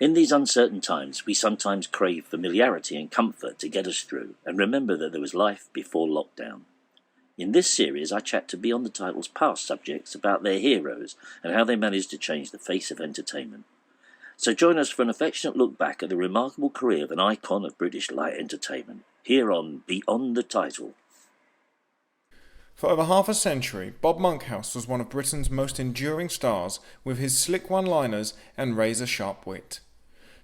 In these uncertain times, we sometimes crave familiarity and comfort to get us through, and remember that there was life before lockdown. In this series, I chat to Beyond the Title's past subjects about their heroes and how they managed to change the face of entertainment. So join us for an affectionate look back at the remarkable career of an icon of British light entertainment, here on Beyond the Title. For over half a century, Bob Monkhouse was one of Britain's most enduring stars with his slick one-liners and razor-sharp wit.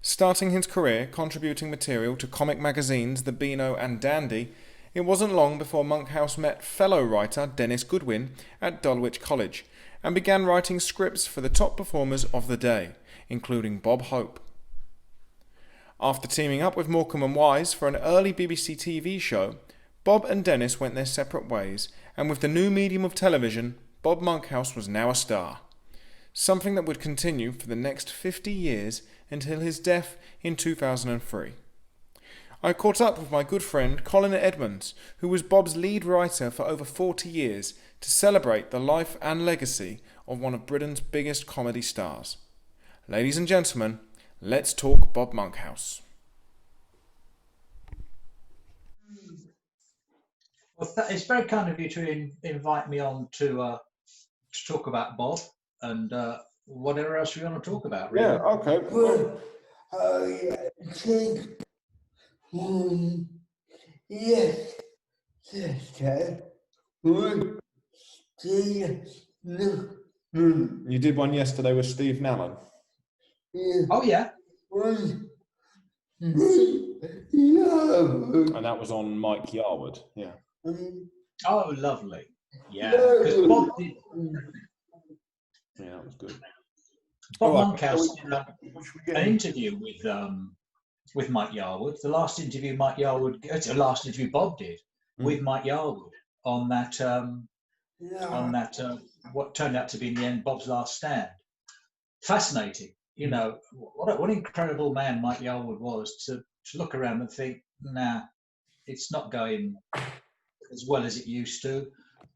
Starting his career contributing material to comic magazines The Beano and Dandy, it wasn't long before Monkhouse met fellow writer Dennis Goodwin at Dulwich College and began writing scripts for the top performers of the day, including Bob Hope. After teaming up with Morecambe and Wise for an early BBC TV show, Bob and Dennis went their separate ways, and with the new medium of television, Bob Monkhouse was now a star. Something that would continue for the next 50 years until his death in 2003. I caught up with my good friend Colin Edmonds, who was Bob's lead writer for over 40 years, to celebrate the life and legacy of one of Britain's biggest comedy stars. Ladies and gentlemen, let's talk Bob Monkhouse. Well, it's very kind of you to invite me on to talk about Bob and whatever else you want to talk about, really. Yeah, okay. Well, I think yesterday was You did one yesterday with Steve Nallen. Oh, yeah. And that was on Mike Yarwood, yeah. Oh, lovely. Yeah, because Bob did. Yeah, that was good. Bob Right, Monkhouse did an interview with Mike Yarwood. The last interview Bob did with Mike Yarwood on that what turned out to be in the end Bob's Last Stand. Fascinating. You know, what an incredible man Mike Yarwood was to look around and think, nah, it's not going as well as it used to.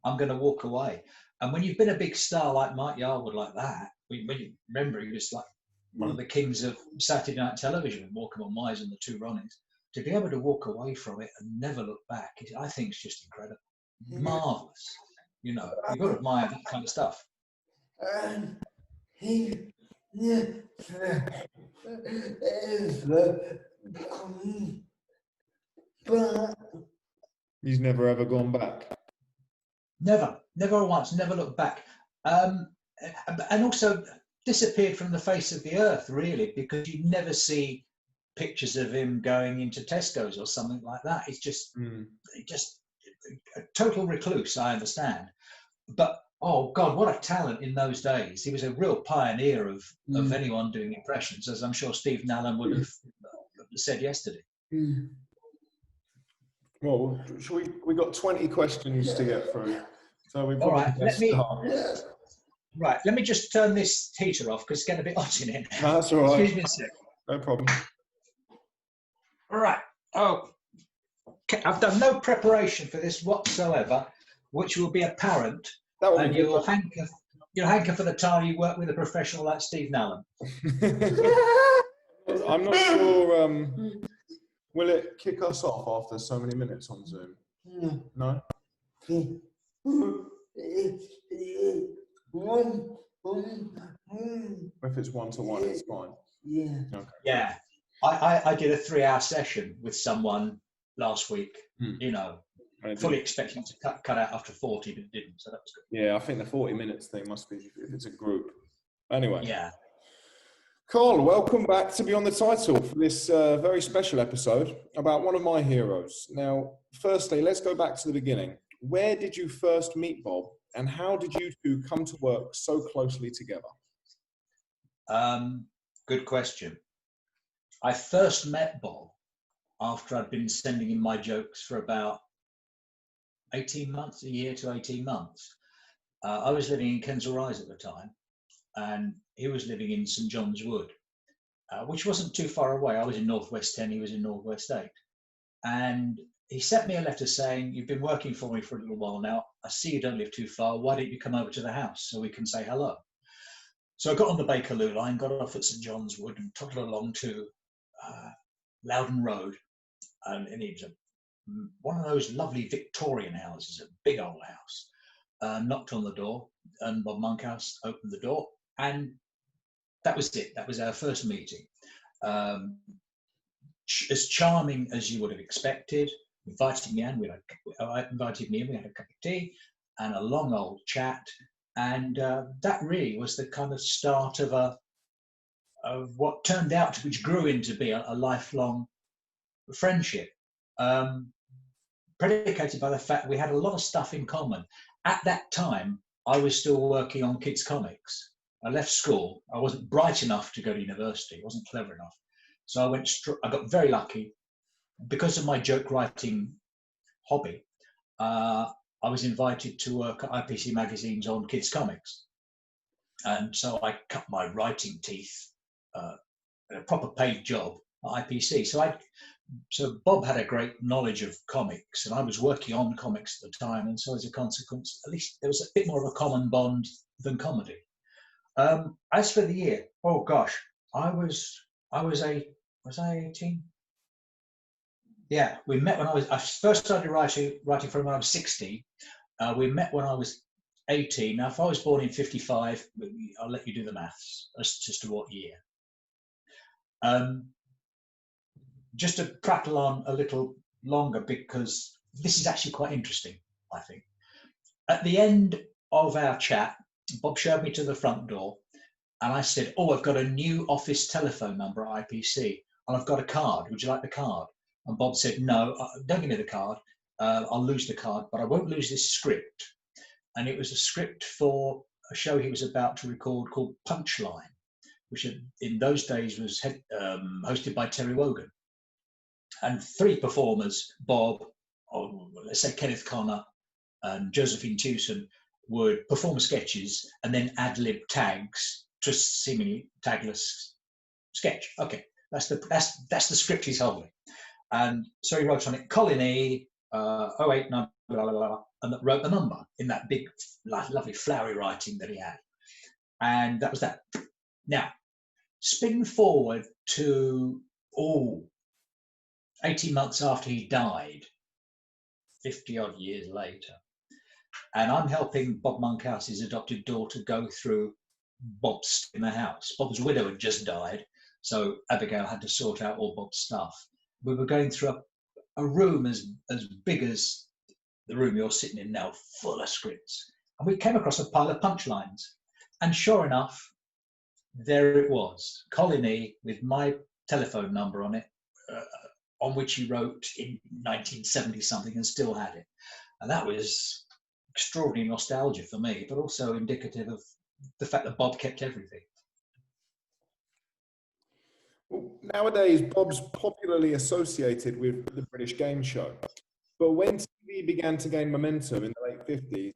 I'm going to walk away. And when you've been a big star like Mike Yarwood like that, when you remember he was like one of the kings of Saturday night television with Morecambe and Wise and the two Ronnies, to be able to walk away from it and never look back, I think it's just incredible. Marvellous. You know, you've got to admire that kind of stuff. He but He's never ever gone back. Never once, never looked back. And also disappeared from the face of the earth, really, because you never see pictures of him going into Tesco's or something like that. It's just a total recluse, I understand. But, oh, God, what a talent in those days. He was a real pioneer of anyone doing impressions, as I'm sure Steve Nallen would have said yesterday. Well, we got 20 questions to get through. So we All right, let me just turn this heater off because it's getting a bit hot in it. No, that's all right. Excuse me a sec. No problem. All right. Oh, I've done no preparation for this whatsoever, which will be apparent. And you'll hanker for the time you work with a professional like Steve Nallen. I'm not sure. Will it kick us off after so many minutes on Zoom? No? If it's 1-to-1, it's fine. Yeah. Okay. Yeah. I did a 3-hour session with someone last week, you know, fully expecting to cut out after 40, but it didn't, so that was good. Yeah, I think the 40 minutes thing must be if it's a group. Anyway. Yeah. Carl, welcome back to Beyond the Title for this very special episode about one of my heroes. Now, firstly, let's go back to the beginning. Where did you first meet Bob, and how did you two come to work so closely together? Good question. I first met Bob after I'd been sending him my jokes for about 18 months, a year to 18 months. I was living in Kensal Rise at the time, and he was living in St John's Wood, which wasn't too far away. I was in Northwest 10, he was in Northwest 8. And he sent me a letter saying, you've been working for me for a little while now. I see you don't live too far. Why don't you come over to the house so we can say hello? So I got on the Bakerloo line, got off at St John's Wood, and toddled along to Loudon Road, and it was one of those lovely Victorian houses, a big old house. Knocked on the door, and Bob Monkhouse opened the door, and that was it. That was our first meeting. As charming as you would have expected. Invited me in. We had a cup of tea and a long old chat, and that really was the kind of start of what turned out to, which grew into be a lifelong friendship, predicated by the fact we had a lot of stuff in common. At that time, I was still working on kids' comics. I left school. I wasn't bright enough to go to university. I wasn't clever enough. So I got very lucky. Because of my joke writing hobby, I was invited to work at IPC magazines on kids' comics. And so I cut my writing teeth in a proper paid job at IPC. So Bob had a great knowledge of comics, and I was working on comics at the time. And so as a consequence, at least there was a bit more of a common bond than comedy. As for the year, oh gosh, was I 18? Yeah, we met when I first started writing for him when I was 60. We met when I was 18. Now, if I was born in 55, I'll let you do the maths as to what year. Just to prattle on a little longer, because this is actually quite interesting, I think. At the end of our chat, Bob showed me to the front door, and I said, "Oh, I've got a new office telephone number at IPC, and I've got a card. Would you like the card?" And Bob said, "No, don't give me the card. I'll lose the card, but I won't lose this script." And it was a script for a show he was about to record called Punchline, which in those days was hosted by Terry Wogan. And three performers, Bob, or let's say Kenneth Connor, and Josephine Tewson, would perform sketches and then ad-lib tags to seemingly tagless sketch. Okay, that's the script he's holding. And so he wrote on it, Colin E, 089, blah, blah, blah, and wrote the number in that big, lovely, flowery writing that he had. And that was that. Now, spin forward to, 18 months after he died, 50 odd years later. And I'm helping Bob Monkhouse's adopted daughter go through Bob's in the house. Bob's widow had just died, so Abigail had to sort out all Bob's stuff. We were going through a room as big as the room you're sitting in now, full of scripts. And we came across a pile of punchlines. And sure enough, there it was, Colin E with my telephone number on it, on which he wrote in 1970 something and still had it. And that was extraordinary nostalgia for me, but also indicative of the fact that Bob kept everything. Well, nowadays, Bob's popularly associated with the British game show. But when TV began to gain momentum in the late 50s,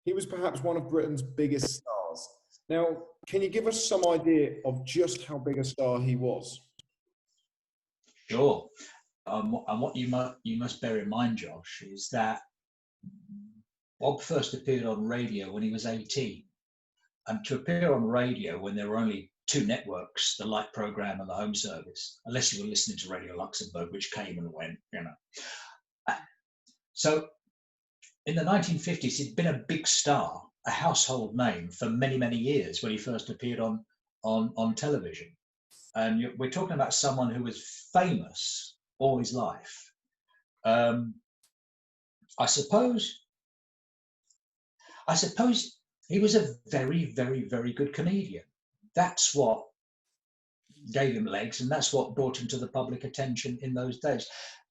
he was perhaps one of Britain's biggest stars. Now, can you give us some idea of just how big a star he was? Sure. And what you must bear in mind, Josh, is that Bob first appeared on radio when he was 18. And to appear on radio when there were only two networks, the Light Programme and the Home Service, unless you were listening to Radio Luxembourg, which came and went, you know. So in the 1950s, he'd been a big star, a household name for many, many years when he first appeared on television. And we're talking about someone who was famous all his life. I suppose he was a very, very, very good comedian. That's what gave him legs, and that's what brought him to the public attention in those days.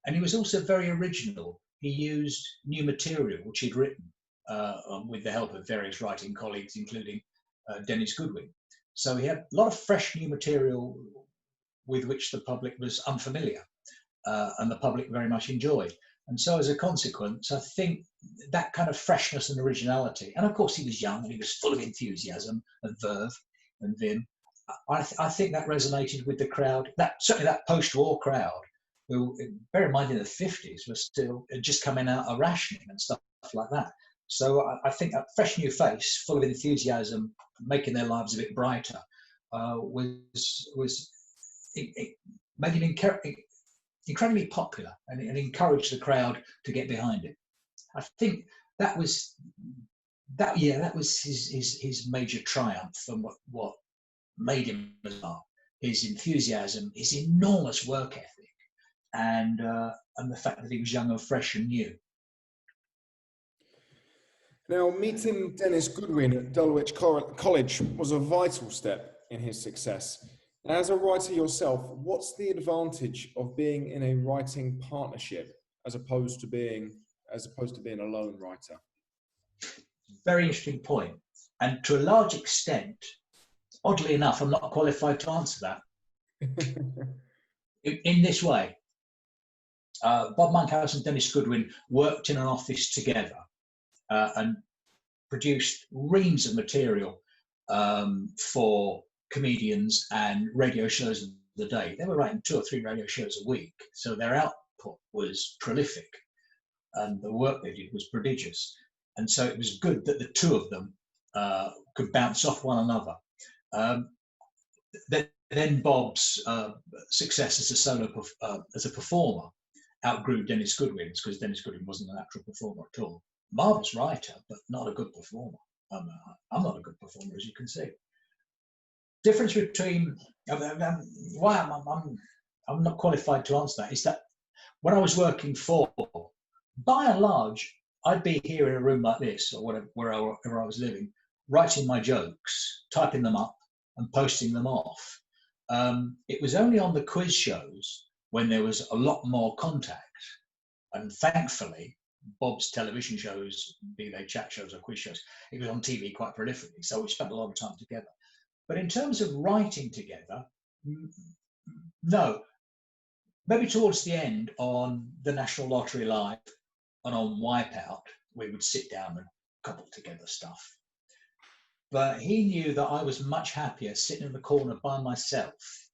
And he was also very original. He used new material, which he'd written with the help of various writing colleagues, including Dennis Goodwin. So he had a lot of fresh new material with which the public was unfamiliar, and the public very much enjoyed. And so as a consequence, I think that kind of freshness and originality, and of course he was young and he was full of enthusiasm and verve and vim, I think that resonated with the crowd, certainly that post-war crowd, who, bear in mind, in the 50s was still just coming out of rationing and stuff like that. So I think a fresh new face, full of enthusiasm, making their lives a bit brighter, was it made him incredibly popular, and encouraged the crowd to get behind it. I think that was his major triumph, and what made him a star. His enthusiasm, his enormous work ethic, and the fact that he was young and fresh and new. Now, meeting Dennis Goodwin at Dulwich College was a vital step in his success. As a writer yourself, what's the advantage of being in a writing partnership as opposed to being a lone writer? Very interesting point. And to a large extent, oddly enough, I'm not qualified to answer that. in this way, Bob Monkhouse and Dennis Goodwin worked in an office together and produced reams of material for comedians and radio shows of the day. They were writing 2 or 3 radio shows a week, so their output was prolific, and the work they did was prodigious. And so it was good that the 2 of them could bounce off one another. Then Bob's success as a as a performer outgrew Dennis Goodwin's, because Dennis Goodwin wasn't a natural performer at all. Marvelous writer, but not a good performer. I'm not a good performer, as you can see. Difference between why I'm not qualified to answer that is that when I was working for, by and large, I'd be here in a room like this or whatever, wherever I was living, writing my jokes, typing them up, and posting them off. It was only on the quiz shows when there was a lot more contact, and thankfully, Bob's television shows, be they chat shows or quiz shows, it was on TV quite prolifically, so we spent a lot of time together. But in terms of writing together, no. Maybe towards the end on the National Lottery Live and on Wipeout, we would sit down and cobble together stuff. But he knew that I was much happier sitting in the corner by myself,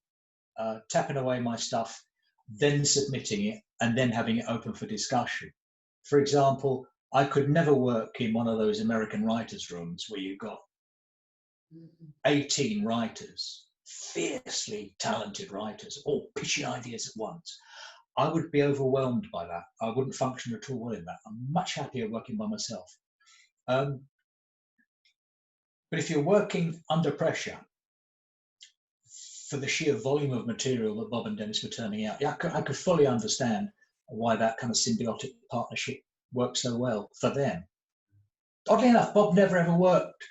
tapping away my stuff, then submitting it, and then having it open for discussion. For example, I could never work in one of those American writers' rooms where you've got 18 writers, fiercely talented writers, all pitching ideas at once. I would be overwhelmed by that. I wouldn't function at all well in that. I'm much happier working by myself. But if you're working under pressure, for the sheer volume of material that Bob and Dennis were turning out, I could fully understand why that kind of symbiotic partnership worked so well for them. Oddly enough, Bob never ever worked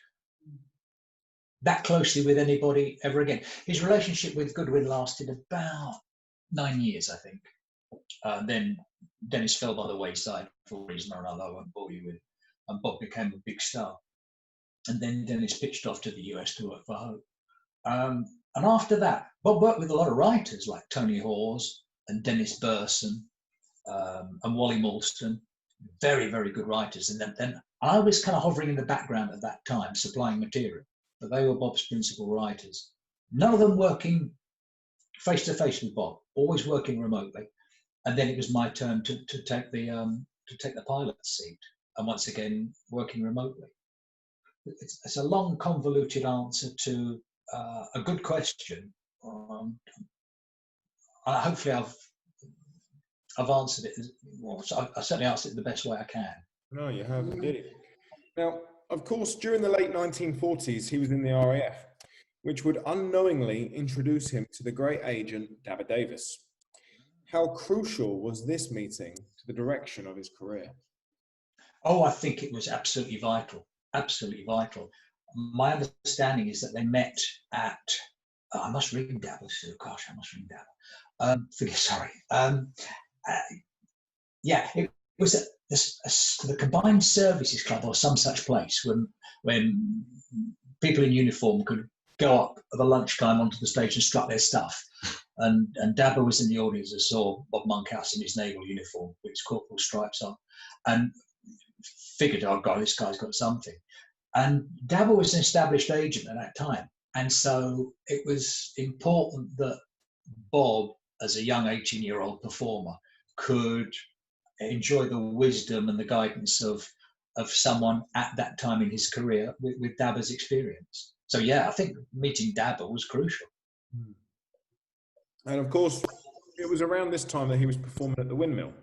that closely with anybody ever again. His relationship with Goodwin lasted about 9 years, I think. Then Dennis fell by the wayside for a reason or another I won't bore you with, and Bob became a big star. And then Dennis pitched off to the US to work for Hope. And after that, Bob worked with a lot of writers like Tony Hawes and Dennis Burson and Wally Maulston, very, very good writers. And then I was kind of hovering in the background at that time, supplying material, but they were Bob's principal writers. None of them working face to face with Bob, always working remotely. And then it was my turn to take the pilot's seat, and once again working remotely. It's a long, convoluted answer to a good question. Hopefully, I've answered it. Well, I certainly answered it the best way I can. No, you have indeed. Now, of course, during the late 1940s, he was in the RAF, which would unknowingly introduce him to the great agent Dabba Davis. How crucial was this meeting to the direction of his career? Oh, I think it was absolutely vital. Absolutely vital. My understanding is that they met at. I must read Dabba. Gosh, I must read Dabba. Sorry. Yeah, it was the Combined Services Club or some such place when people in uniform could go up at the lunchtime onto the stage and strut their stuff. And Dabba was in the audience and saw Bob Monkhouse in his naval uniform with his corporal stripes on, and figured, oh God, this guy's got something. And Dabba was an established agent at that time, and so it was important that Bob, as a young 18-year-old performer, could enjoy the wisdom and the guidance of of someone at that time in his career with Dabba's experience. So yeah, I think meeting Dabba was crucial. And of course, it was around this time that he was performing at the Windmill.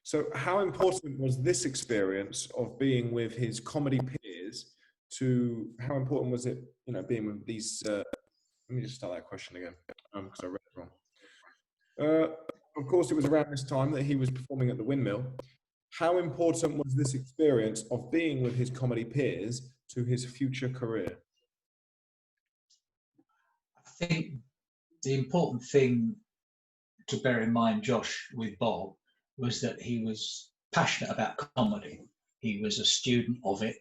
So how important was this experience of being with his comedy peers to, how important was it, being with these, let me just start that question again, because I read it wrong. Of course, it was around this time that he was performing at the Windmill. How important was this experience of being with his comedy peers to his future career? I think the important thing to bear in mind, Josh, with Bob, was that he was passionate about comedy. He was a student of it.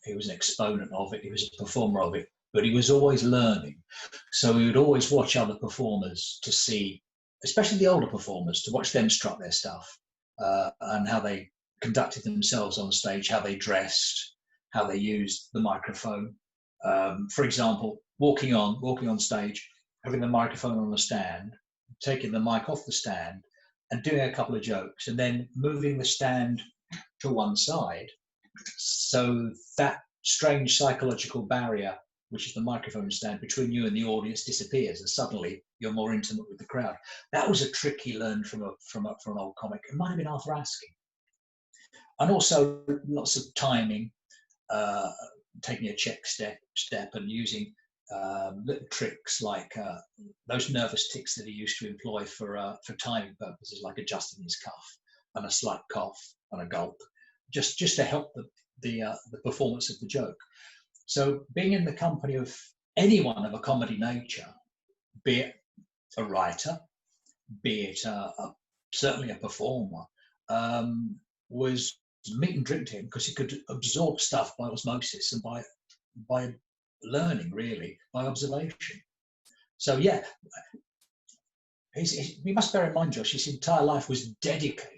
He was an exponent of it. He was a performer of it, but he was always learning. So he would always watch other performers to see, especially the older performers, to watch them strut their stuff and how they conducted themselves on stage, how they dressed, how they used the microphone. For example, walking on stage, having the microphone on the stand, taking the mic off the stand and doing a couple of jokes, and then moving the stand to one side so that strange psychological barrier, which is the microphone stand, between you and the audience disappears, and suddenly you're more intimate with the crowd. That was a trick he learned from an old comic. It might have been Arthur Asking. And also lots of timing, taking a check step and using little tricks like those nervous tics that he used to employ for timing purposes, like adjusting his cuff and a slight cough and a gulp, just to help the performance of the joke. So being in the company of anyone of a comedy nature, be it a writer, be it certainly a performer, was meat and drink to him, because he could absorb stuff by osmosis and by learning, really, by observation. So yeah, we must bear in mind, Josh, his entire life was dedicated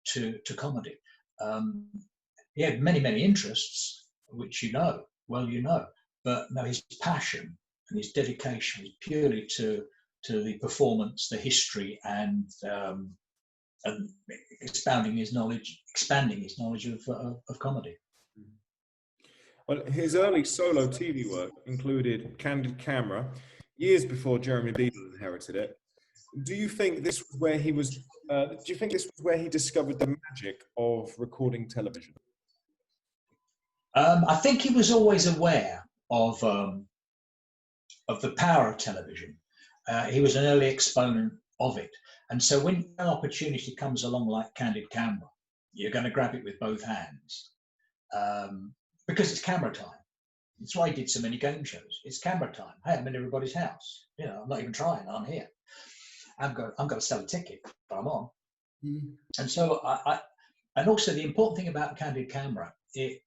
to comedy. He had many interests, which but no, his passion and his dedication was purely to the performance, the history, and expanding his knowledge of comedy. Well, his early solo TV work included Candid Camera, years before Jeremy Beadle inherited it. Do you think this was where he was? Do you think this was where he discovered the magic of recording television? I think he was always aware of the power of television. He was an early exponent of it, and so when an opportunity comes along like Candid Camera, you're going to grab it with both hands. Because it's camera time. That's why he did so many game shows. It's camera time. Hey, I'm in everybody's house. I'm not even trying. I'm here. I'm going to sell a ticket, but I'm on. And so and also the important thing about Candid Camera, it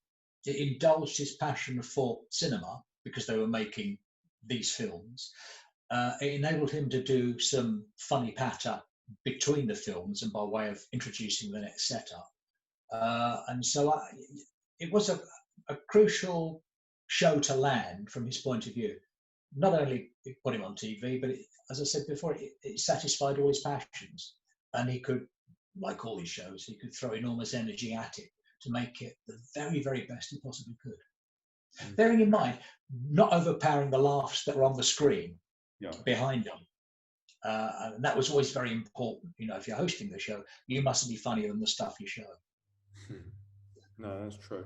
indulged his passion for cinema, because they were making these films. It enabled him to do some funny patter between the films and by way of introducing the next setup. And so it was a crucial show to land from his point of view. Not only it put him on TV, but as I said before, it satisfied all his passions. And he could, like all these shows, he could throw enormous energy at it to make it the very, very best he possibly could. Bearing in mind, not overpowering the laughs that were on the screen behind him. And that was always very important. If you're hosting the show, you mustn't be funnier than the stuff you show. No, that's true.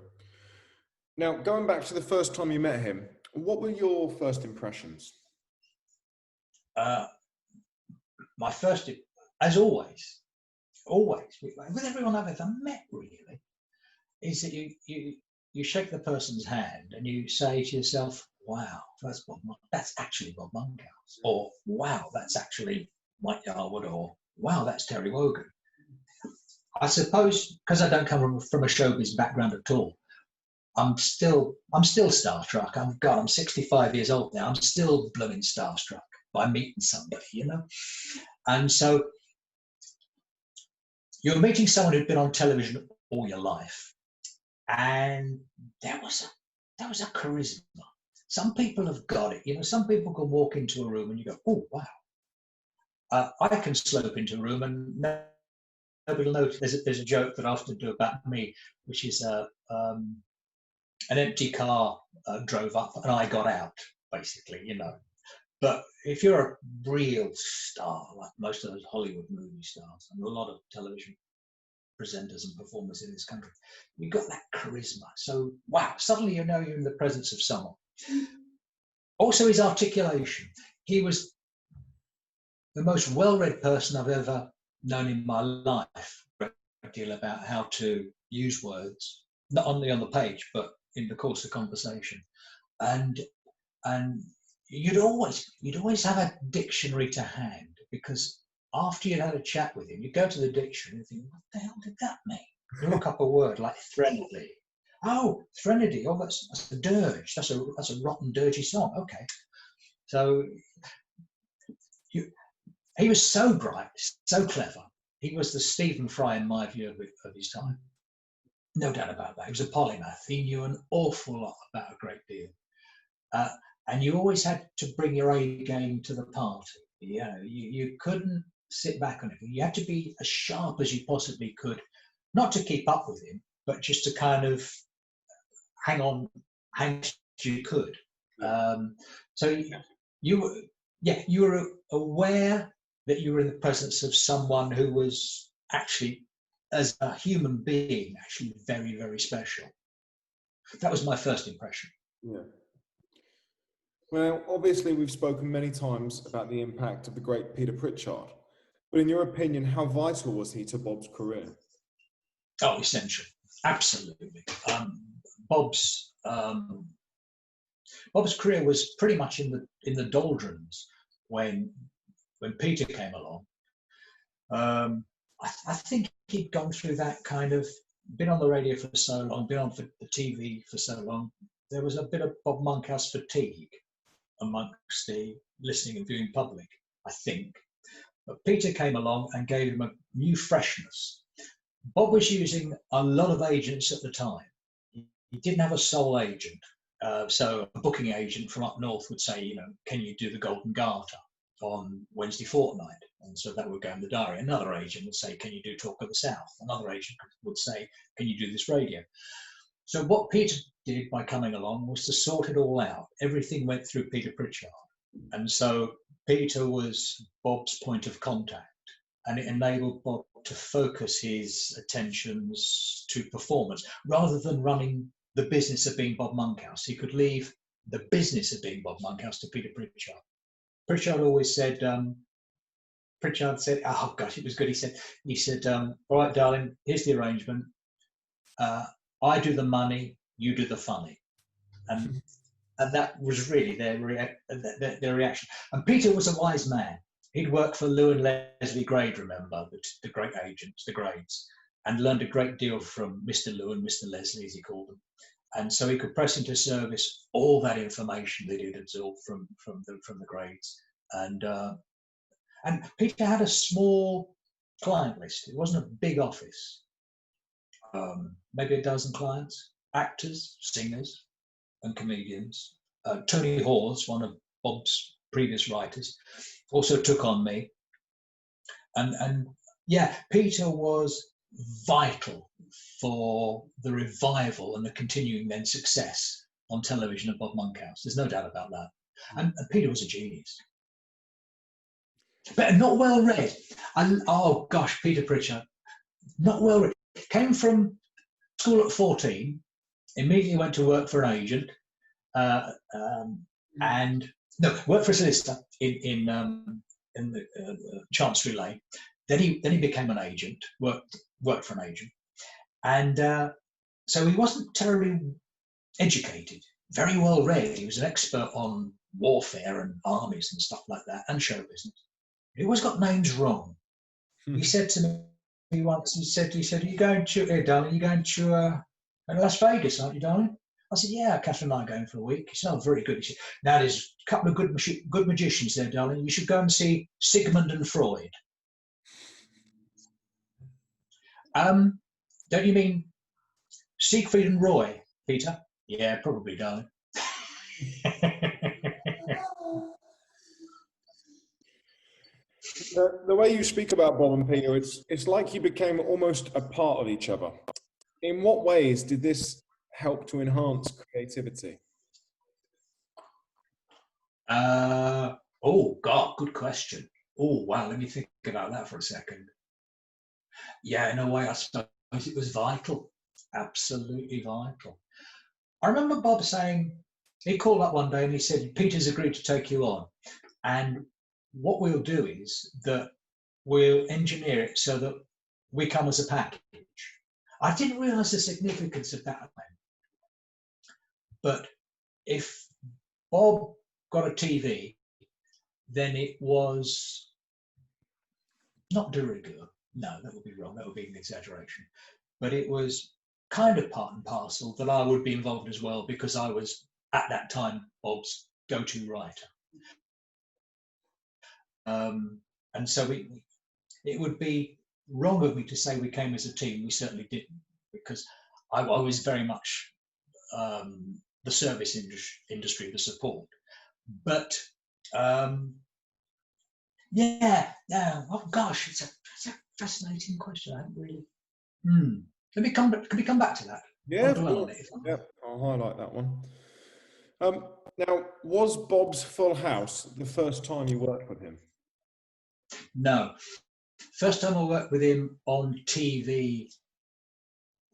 Now, going back to the first time you met him, what were your first impressions? My first, as always, with everyone I've ever met, really, is that you shake the person's hand and you say to yourself, wow, that's actually Bob Monkhouse, or wow, that's actually Mike Yarwood, or wow, that's Terry Wogan. I suppose because I don't come from a showbiz background at all, I'm still starstruck. I'm 65 years old now. I'm still blooming starstruck by meeting somebody, And so you're meeting someone who'd been on television all your life, and there was a charisma. Some people have got it. Some people can walk into a room and you go, oh wow. I can slope into a room and nobody will notice. There's a joke that I often do about me, which is an empty car drove up and I got out, basically, you know. But if you're a real star, like most of those Hollywood movie stars, and a lot of television presenters and performers in this country, you've got that charisma. So, wow, suddenly you know you're in the presence of someone. Also, his articulation. He was the most well-read person I've ever known in my life. A great deal about how to use words, not only on the page, but in the course of conversation. And you'd always have a dictionary to hand, because after you'd had a chat with him, you go to the dictionary and think, what the hell did that mean? You look up a word like threnody. Oh, threnody. Oh, that's a dirge. That's a rotten, dirgy song. Okay. So he was so bright, so clever. He was the Stephen Fry, in my view, of his time. No doubt about that. He was a polymath. He knew an awful lot about a great deal. And you always had to bring your A game to the party. You know, you couldn't sit back on it. You had to be as sharp as you possibly could, not to keep up with him, but just to kind of hang as you could. So you were aware that you were in the presence of someone who was actually, as a human being, actually very, very special. That was my first impression. Yeah. Well, obviously we've spoken many times about the impact of the great Peter Pritchard, but in your opinion, how vital was he to Bob's career? Oh, essential. Absolutely. Bob's career was pretty much in the doldrums when Peter came along. I think he'd gone through that kind of, been on the radio for so long, been on for the TV for so long. There was a bit of Bob Monkhouse fatigue amongst the listening and viewing public, I think. But Peter came along and gave him a new freshness. Bob was using a lot of agents at the time. He didn't have a sole agent. So a booking agent from up north would say, you know, can you do the Golden Garter on Wednesday fortnight? And so that would go in the diary. Another agent would say, can you do Talk of the South? Another agent would say, can you do this radio? So what Peter did by coming along was to sort it all out. Everything went through Peter Pritchard. And so Peter was Bob's point of contact, and it enabled Bob to focus his attentions to performance rather than running the business of being Bob Monkhouse. He could leave the business of being Bob Monkhouse to Peter Pritchard. Pritchard always said, oh gosh, it was good. He said, all right, darling, here's the arrangement. I do the money, you do the funny. And that was really their reaction. And Peter was a wise man. He'd worked for Lou and Leslie Grade, remember, the great agents, the Grades, and learned a great deal from Mr. Lou and Mr. Leslie, as he called them. And so he could press into service all that information that he'd absorbed from the Grades. And Peter had a small client list. It wasn't a big office. Maybe a dozen clients, actors, singers, and comedians. Tony Hawes, one of Bob's previous writers, also took on me. And yeah, Peter was vital for the revival and the continuing then success on television of Bob Monkhouse. There's no doubt about that. And Peter was a genius. But not well read. Oh gosh, Peter Pritchard, not well read. Came from school at 14, immediately went to work for an agent, worked for a solicitor in the Chancery Lane. Then he became an agent, worked for an agent, and so he wasn't terribly educated, very well read. He was an expert on warfare and armies and stuff like that, and show business. He always got names wrong. He said to me once, he said, "Are you going to, hey, darling, you going to Las Vegas, aren't you, darling?" I said, "Yeah, Catherine and I are going for a week." He said, "Oh, very good." He said, "Now, there's a couple of good magicians there, darling. You should go and see Sigmund and Freud." Don't you mean Siegfried and Roy, Peter? Yeah, probably, darling. The way you speak about Bob and Peter, it's like you became almost a part of each other. In what ways did this help to enhance creativity? Oh, God, good question. Oh, wow, let me think about that for a second. Yeah, in a way, I suppose it was vital, absolutely vital. I remember Bob saying, he called up one day and he said, Peter's agreed to take you on. And what we'll do is that we'll engineer it so that we come as a package. I didn't realize the significance of that then. But if Bob got a TV, then it was not de rigueur. No, that would be wrong. That would be an exaggeration. But it was kind of part and parcel that I would be involved as well, because I was at that time Bob's go-to writer. And so it would be wrong of me to say we came as a team. We certainly didn't, because I was very much the service industry, the support. But yeah, oh gosh, it's a fascinating question. I haven't really. Can we come back to that? Yeah, I'll highlight that one. Now, was Bob's Full House the first time you worked with him? No. First time I worked with him on TV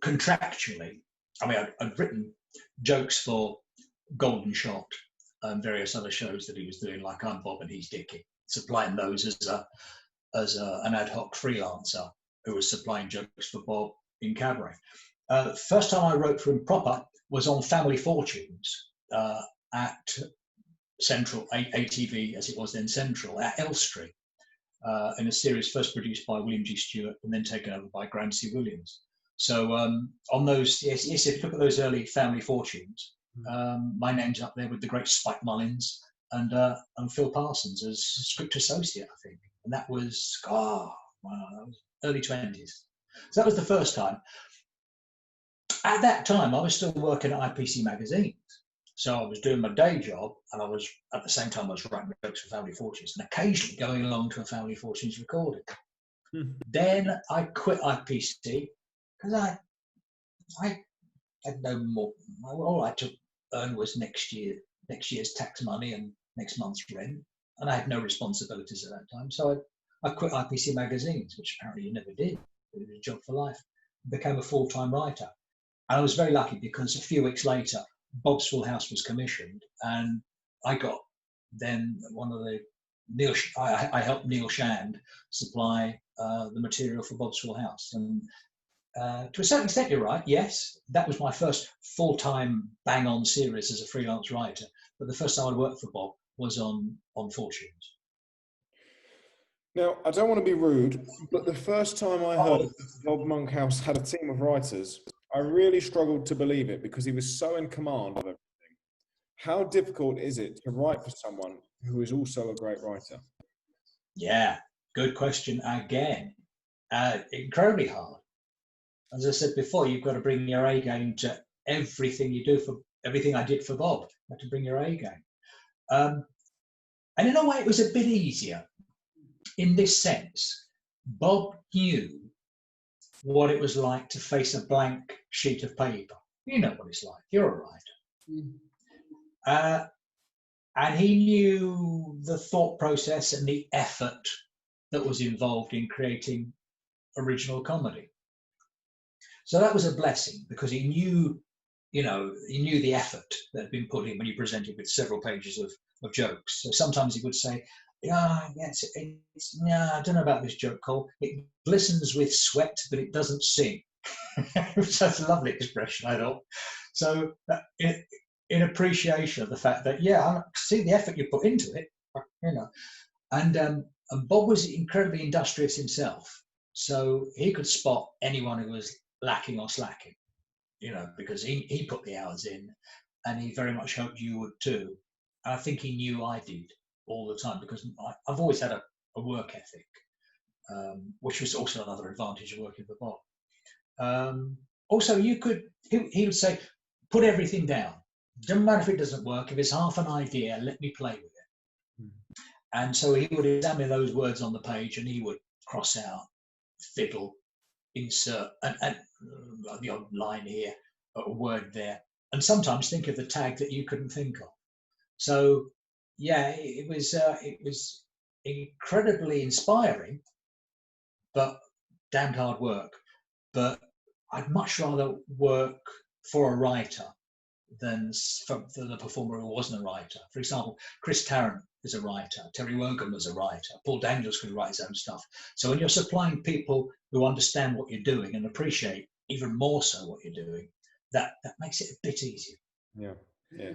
contractually. I mean, I'd written jokes for Golden Shot and various other shows that he was doing, like I'm Bob and He's Dickie, supplying those as an ad hoc freelancer who was supplying jokes for Bob in cabaret. First time I wrote for him proper was on Family Fortunes at Central, ATV as it was then Central, at Elstree, in a series first produced by William G. Stewart and then taken over by Graham C. Williams. So on those, yes, if you look at those early Family Fortunes, my name's up there with the great Spike Mullins and Phil Parsons as script associate, I think. And that was, that was early 20s. So that was the first time. At that time, I was still working at IPC magazines. So I was doing my day job, and I was, at the same time, I was writing jokes for Family Fortunes and occasionally going along to a Family Fortunes recording. Then I quit IPC because I had no more. All I took earn was next year's tax money and next month's rent, and I had no responsibilities at that time. So I quit IPC magazines, which apparently you never did. It was a job for life. Became a full-time writer, and I was very lucky because a few weeks later, Bob's Full House was commissioned, and I got then one of the I helped Neil Shand supply the material for Bob's Full House, and to a certain extent, you're right. Yes, that was my first full-time bang-on series as a freelance writer. But the first time I worked for Bob was on Fortunes. Now, I don't want to be rude, but the first time I heard Bob Monkhouse had a team of writers, I really struggled to believe it because he was so in command of everything. How difficult is it to write for someone who is also a great writer? Yeah, good question again. Incredibly hard. As I said before, you've got to bring your A game to everything you do, for everything I did for Bob. You have to bring your A game. And in a way, it was a bit easier in this sense. Bob knew what it was like to face a blank sheet of paper. You know what it's like. You're a writer. And he knew the thought process and the effort that was involved in creating original comedy. So that was a blessing because he knew, he knew the effort that had been put in when he presented with several pages of jokes. So sometimes he would say, I don't know about this joke, Cole. It glistens with sweat, but it doesn't sing. That's a lovely expression, I thought. So in appreciation of the fact that, I see the effort you put into it, And Bob was incredibly industrious himself. So he could spot anyone who was lacking or slacking, because he put the hours in and he very much hoped you would too. And I think he knew I did all the time because I've always had a work ethic, which was also another advantage of working for Bob. Also, he would say, put everything down. Doesn't matter if it doesn't work. If it's half an idea, let me play with it. And so he would examine those words on the page, and he would cross out, fiddle, insert, and the odd line here, a word there, and sometimes think of the tag that you couldn't think of. So, yeah, it was incredibly inspiring, but damned hard work. But I'd much rather work for a writer than a performer who wasn't a writer. For example, Chris Tarrant is a writer, Terry Wogan was a writer, Paul Daniels could write his own stuff. So when you're supplying people who understand what you're doing and appreciate even more so what you're doing, that makes it a bit easier. Yeah, yeah.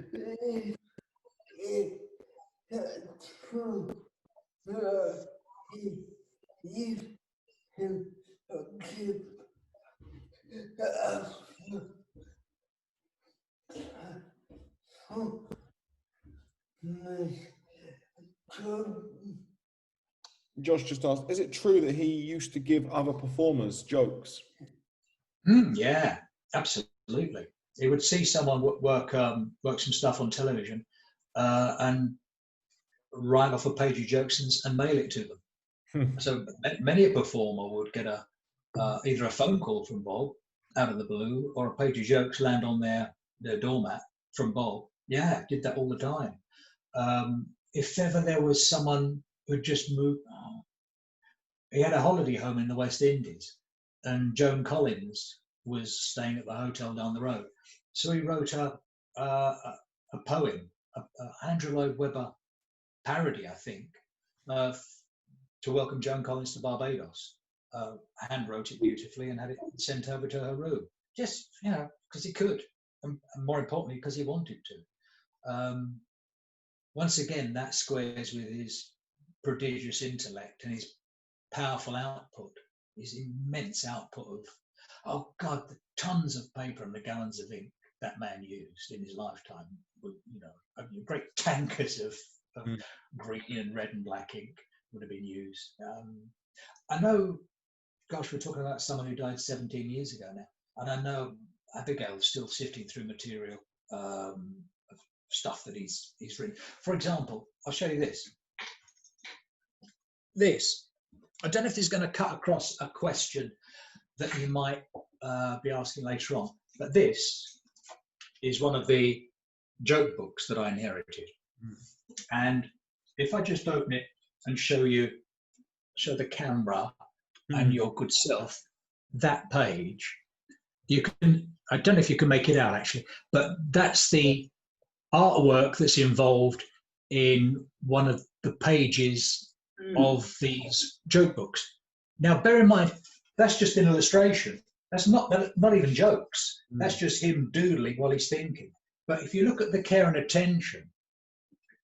Josh just asked, is it true that he used to give other performers jokes? Yeah, absolutely. He would see someone work some stuff on television and write off a page of jokes and mail it to them. So many a performer would get either a phone call from Bob out of the blue or a page of jokes land on their doormat from Bob. Yeah, did that all the time. If ever there was someone who just moved, he had a holiday home in the West Indies, and Joan Collins was staying at the hotel down the road. So he wrote a poem, a Andrew Lloyd Webber parody, I think, to welcome Joan Collins to Barbados. Hand wrote it beautifully and had it sent over to her room, just because he could, and more importantly because he wanted to. Once again, that squares with his prodigious intellect and his powerful output, his immense output of, the tons of paper and the gallons of ink that man used in his lifetime. Great tankers of green and red and black ink would have been used. I know, gosh, we're talking about someone who died 17 years ago now, and I know Abigail's still sifting through material of stuff that he's written. For example, I'll show you this. I don't know if this is going to cut across a question that you might be asking later on, but this is one of the joke books that I inherited. And if I just open it and show the camera and your good self that page, you can, I don't know if you can make it out actually, but that's the artwork that's involved in one of the pages of these joke books. Now, bear in mind, that's just an illustration. That's not even jokes. That's just him doodling while he's thinking. But if you look at the care and attention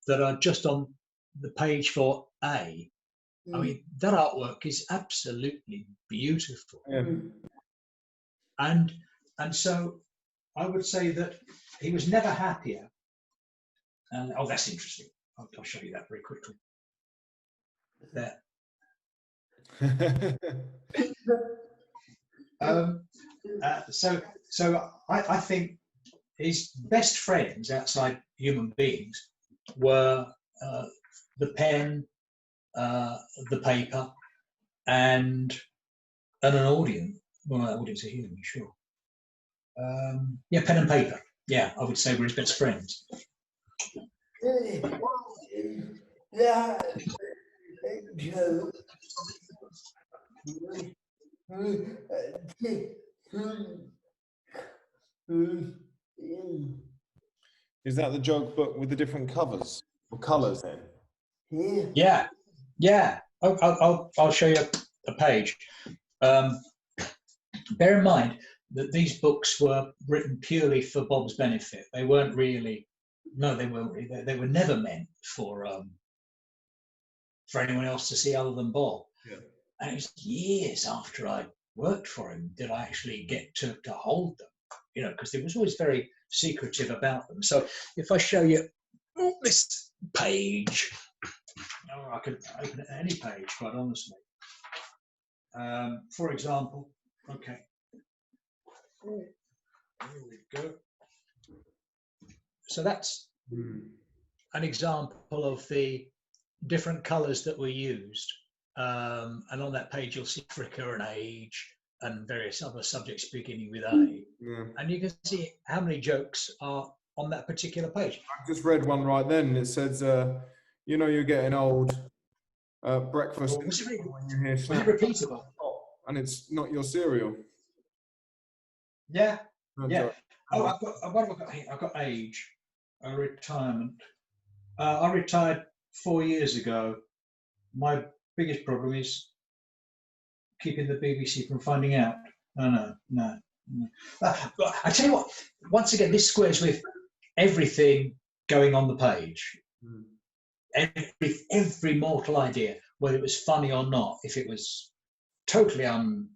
that are just on the page for A, I mean, that artwork is absolutely beautiful. And so I would say that he was never happier. And that's interesting. I'll show you that very quickly. There. So I think his best friends outside human beings were the pen, the paper, and an audience. Well, an audience are human, sure. Pen and paper. Yeah, I would say were his best friends. Is that the joke book with the different covers or colours in? Yeah. I'll show you a page. Bear in mind that these books were written purely for Bob's benefit. They weren't really. No, they weren't. They were never meant for anyone else to see other than Bob. Yeah. And it was years after I worked for him that I actually get to hold them, because he was always very secretive about them. So if I show you this page, I could open it at any page, quite honestly. For example, okay. Here we go. So that's an example of the different colours that were used. And on that page, you'll see Africa and age and various other subjects beginning with A. Yeah. And you can see how many jokes are on that particular page. I just read one right then. It says, you know, you're getting old. Breakfast Was it, when you hear was it snap, repeatable? and it's not your cereal. Yeah. No Yeah. joke. Oh, what have I got here? I've got age, retirement. I retired 4 years ago. My biggest problem is keeping the BBC from finding out. No. But I tell you what, once again, this squares with everything going on the page. Every mortal idea, whether it was funny or not, if it was totally un-PC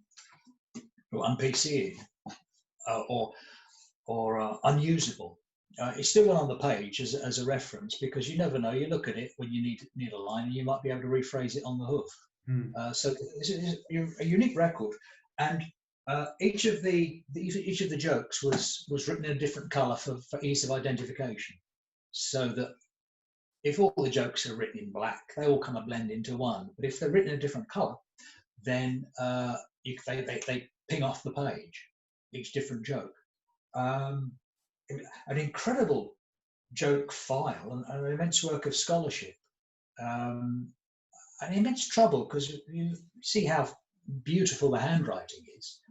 or unusable, it still went on the page as a reference, because you never know. You look at it when you need a line, and you might be able to rephrase it on the hoof. So this is a unique record, and each of the jokes was written in a different colour for ease of identification, so that if all the jokes are written in black, they all kind of blend into one. But if they're written in a different colour, then they ping off the page, each different joke. An incredible joke file and an immense work of scholarship. An immense trouble, because you see how beautiful the handwriting is.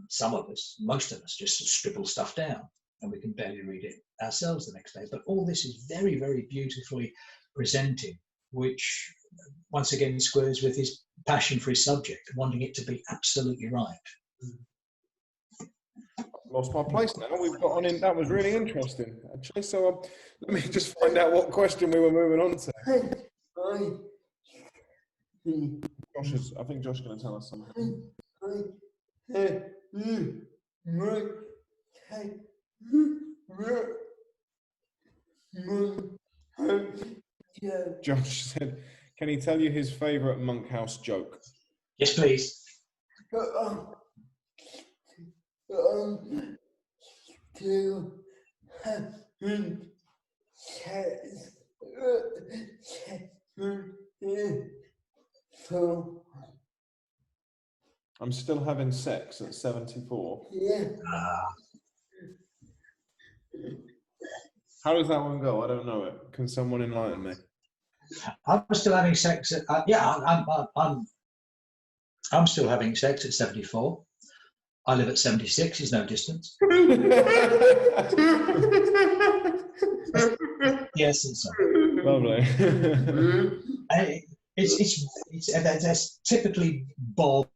Some of us, most of us, just scribble stuff down, and we can barely read it ourselves the next day. But all this is very, very beautifully presented, which once again squares with his passion for his subject, wanting it to be absolutely right. Lost my place now. We've got on in. That was really interesting, actually. So let me just find out what question we were moving on to. I think Josh is going to tell us something. Josh said, "Can he tell you his favourite Monkhouse joke?" Yes, please. I'm still having sex at 74. Yeah. How does that one go? I don't know it. Can someone enlighten me? I'm still having sex at I'm still having sex at 74. I live at 76. Is no distance. Yes, it's Lovely. That's typically Bob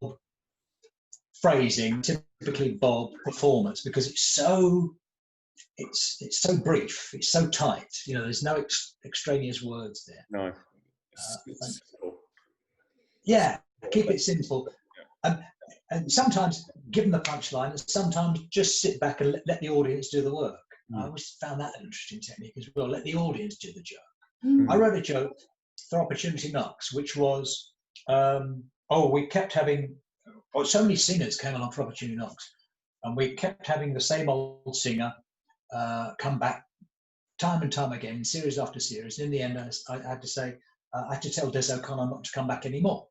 phrasing, typically Bob performance, because it's so brief, it's so tight. You know, there's no extraneous words there. No. It's simple. Yeah, keep it simple. And sometimes give them the punchline, and sometimes just sit back and let the audience do the work. I always found that an interesting technique as well. Let the audience do the joke. I wrote a joke for Opportunity Knocks, which was, we kept having, so many singers came along for Opportunity Knocks, and we kept having the same old singer come back time and time again, series after series. In the end, I had to say, I had to tell Des O'Connor not to come back anymore.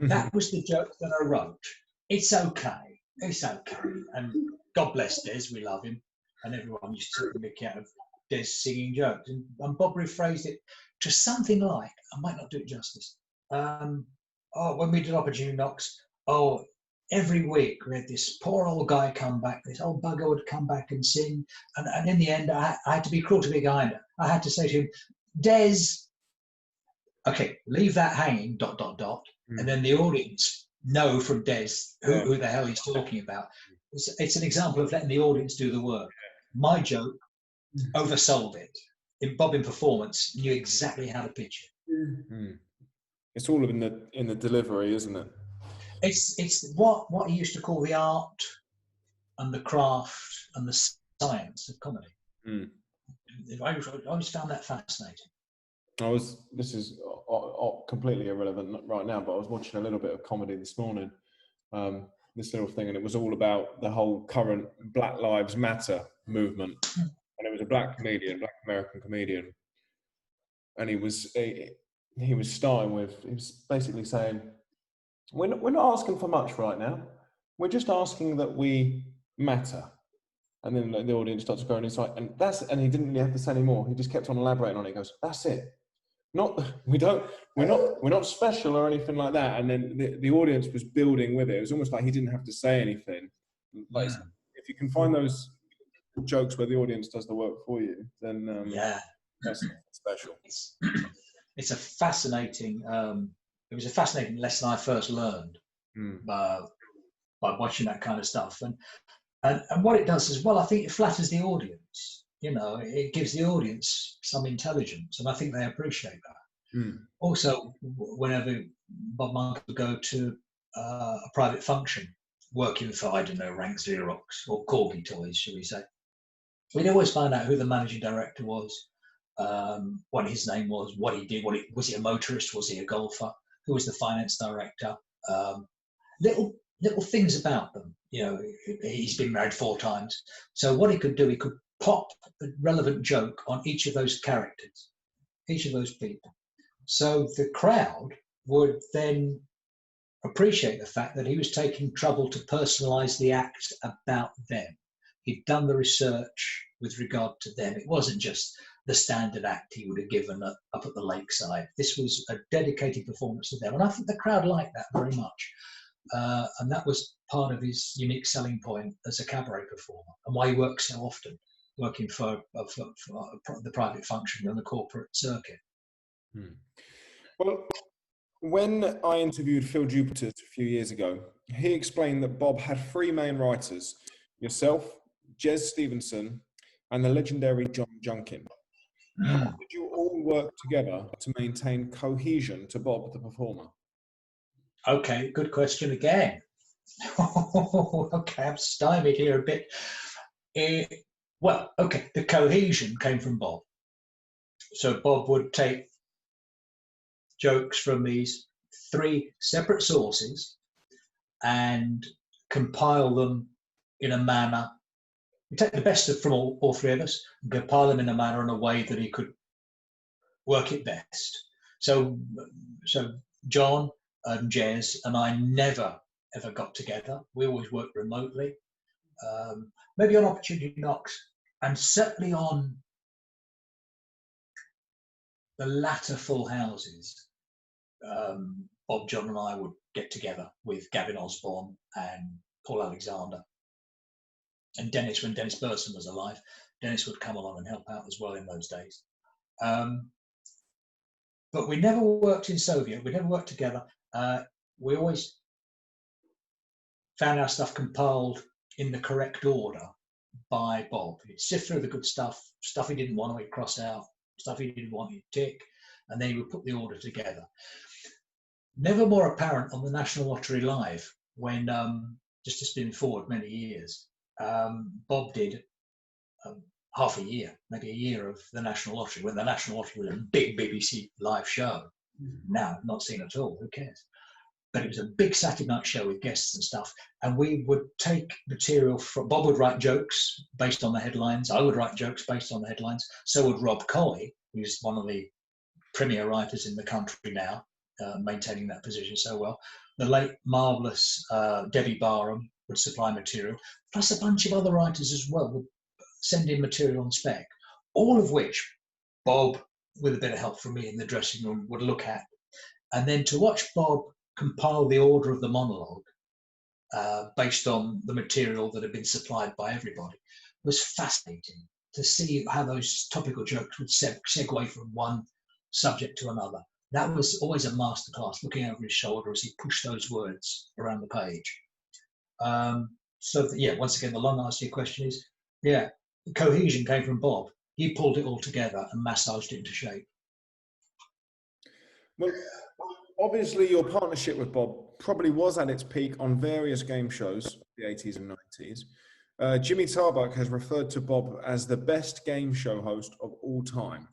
That was the joke that I wrote. It's okay. And God bless Des, we love him. And everyone used to take the mickey out of Des singing jokes. And Bob rephrased it to something like, I might not do it justice. When we did Opportunity Knocks, every week we had this poor old guy come back, this old bugger would come back and sing. And in the end, I had to be cruel to be kind. I had to say to him, Des, okay, leave that hanging, ... And then the audience know from Des who the hell he's talking about. It's an example of letting the audience do the work. My joke oversold it. Bob in performance knew exactly how to pitch it. It's all in the delivery, isn't it? It's what he used to call the art and the craft and the science of comedy. I always found that fascinating. This is completely irrelevant right now, but I was watching a little bit of comedy this morning, this little thing, and it was all about the whole current Black Lives Matter movement. And it was a black American comedian, and he was he was starting with, he was basically saying, we're not asking for much right now. We're just asking that we matter. And then the audience starts going inside, and he didn't really have to say any more. He just kept on elaborating on it. He goes, "That's it. We're not special or anything like that." And then the audience was building with it. It was almost like he didn't have to say anything. Like, if you can find those jokes where the audience does the work for you, then that's special. It's a fascinating. It was a fascinating lesson I first learned by watching that kind of stuff, and what it does as well, I think it flatters the audience. You know, it gives the audience some intelligence, and I think they appreciate that. Also, whenever Bob Monk would go to a private function, working for, I don't know, Rank Xerox or Corgi Toys, shall we say, we'd always find out who the managing director was, what his name was, what he did, was he a motorist, was he a golfer, who was the finance director, little things about them. You know, he's been married 4 times. So what he could do, he could pop a relevant joke on each of those characters, each of those people. So the crowd would then appreciate the fact that he was taking trouble to personalize the act about them. He'd done the research with regard to them. It wasn't just the standard act he would have given up at the lakeside. This was a dedicated performance to them. And I think the crowd liked that very much. And that was part of his unique selling point as a cabaret performer, and why he works so often, working for the private function and the corporate circuit. Well, when I interviewed Phil Jupiter a few years ago, he explained that Bob had 3 main writers: yourself, Jez Stevenson, and the legendary John Junkin. How did you all work together to maintain cohesion to Bob the performer? Okay, good question again. Okay, I'm stymied here a bit. Well, okay, the cohesion came from Bob. So Bob would take jokes from these 3 separate sources and compile them in a manner. We take the best from all 3 of us and compile them in a manner, in a way that he could work it best. So John and Jez and I never ever got together. We always worked remotely. Maybe on opportunity knocks, and certainly on the latter Full Houses, Bob, John and I would get together with Gavin Osborne and Paul Alexander. And Dennis, when Dennis Burson was alive, Dennis would come along and help out as well in those days. But we never worked in Soviet. We never worked together. We always found our stuff compiled in the correct order by Bob. He'd sift through the good stuff he didn't want, he'd cross out, stuff he didn't want, he'd tick, and then he would put the order together. Never more apparent on the National Lottery Live, when, just to spin forward many years, Bob did half a year, maybe a year of the National Lottery, when the National Lottery was a big BBC live show. Now, not seen at all, who cares? But it was a big Saturday night show with guests and stuff. And we would take material from, Bob would write jokes based on the headlines. I would write jokes based on the headlines. So would Rob Colley, who's one of the premier writers in the country now, maintaining that position so well. The late, marvellous Debbie Barham would supply material, plus a bunch of other writers as well would send in material on spec, all of which Bob, with a bit of help from me in the dressing room, would look at. And then to watch Bob compile the order of the monologue based on the material that had been supplied by everybody was fascinating, to see how those topical jokes would segue from one subject to another. That was always a masterclass, looking over his shoulder as he pushed those words around the page. Once again, the long answer to your question is, the cohesion came from Bob. He pulled it all together and massaged it into shape. Well, obviously your partnership with Bob probably was at its peak on various game shows, the 80s and 90s. Jimmy Tarbuck has referred to Bob as the best game show host of all time.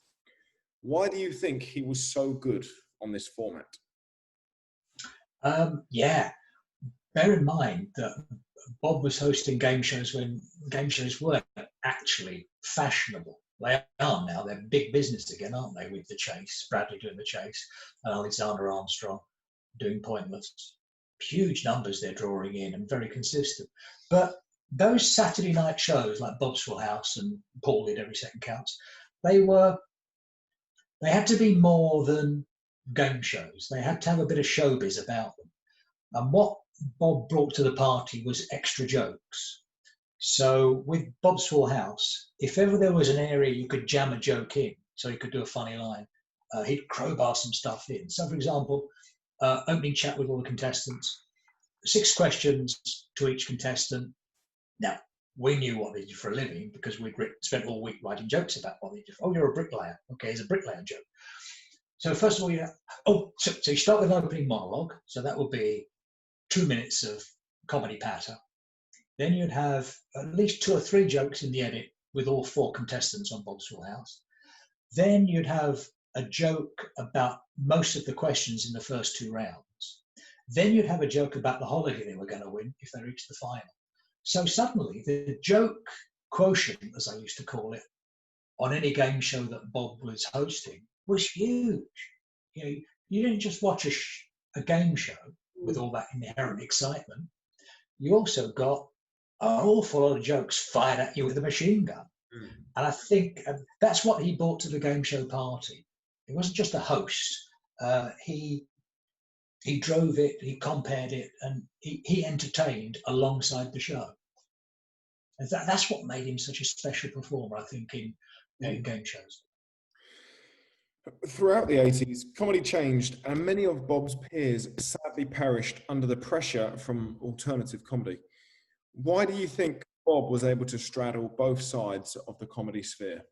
Why do you think he was so good on this format? Bear in mind that Bob was hosting game shows when game shows weren't actually fashionable. They are now. They're big business again, aren't they? With the chase, Bradley doing the chase, and Alexander Armstrong doing Pointless. Huge numbers they're drawing in and very consistent. But those Saturday night shows like Bob's Full House and Paul did Every Second Counts, they had to be more than game shows. They had to have a bit of showbiz about them. And what Bob brought to the party was extra jokes. So with Bob's Full House, if ever there was an area you could jam a joke in, so you could do a funny line, he'd crowbar some stuff in. So for example, opening chat with all the contestants, 6 questions to each contestant. Now, we knew what they did for a living because we'd spent all week writing jokes about what they did. Oh, you're a bricklayer. Okay, here's a bricklayer joke. So first of all, so you start with an opening monologue. So that would be 2 minutes of comedy patter. Then you'd have at least 2 or 3 jokes in the edit with all 4 contestants on Bob's Full House. Then you'd have a joke about most of the questions in the first 2 rounds. Then you'd have a joke about the holiday they were going to win if they reached the final. So suddenly the joke quotient, as I used to call it, on any game show that Bob was hosting was huge. You didn't just watch a game show with all that inherent excitement. You also got an awful lot of jokes fired at you with a machine gun. And I think that's what he brought to the game show party. He wasn't just a host. He drove it, he compared it, and he entertained alongside the show. And that's what made him such a special performer, I think, in game shows. Throughout the 80s, comedy changed, and many of Bob's peers sadly perished under the pressure from alternative comedy. Why do you think Bob was able to straddle both sides of the comedy sphere?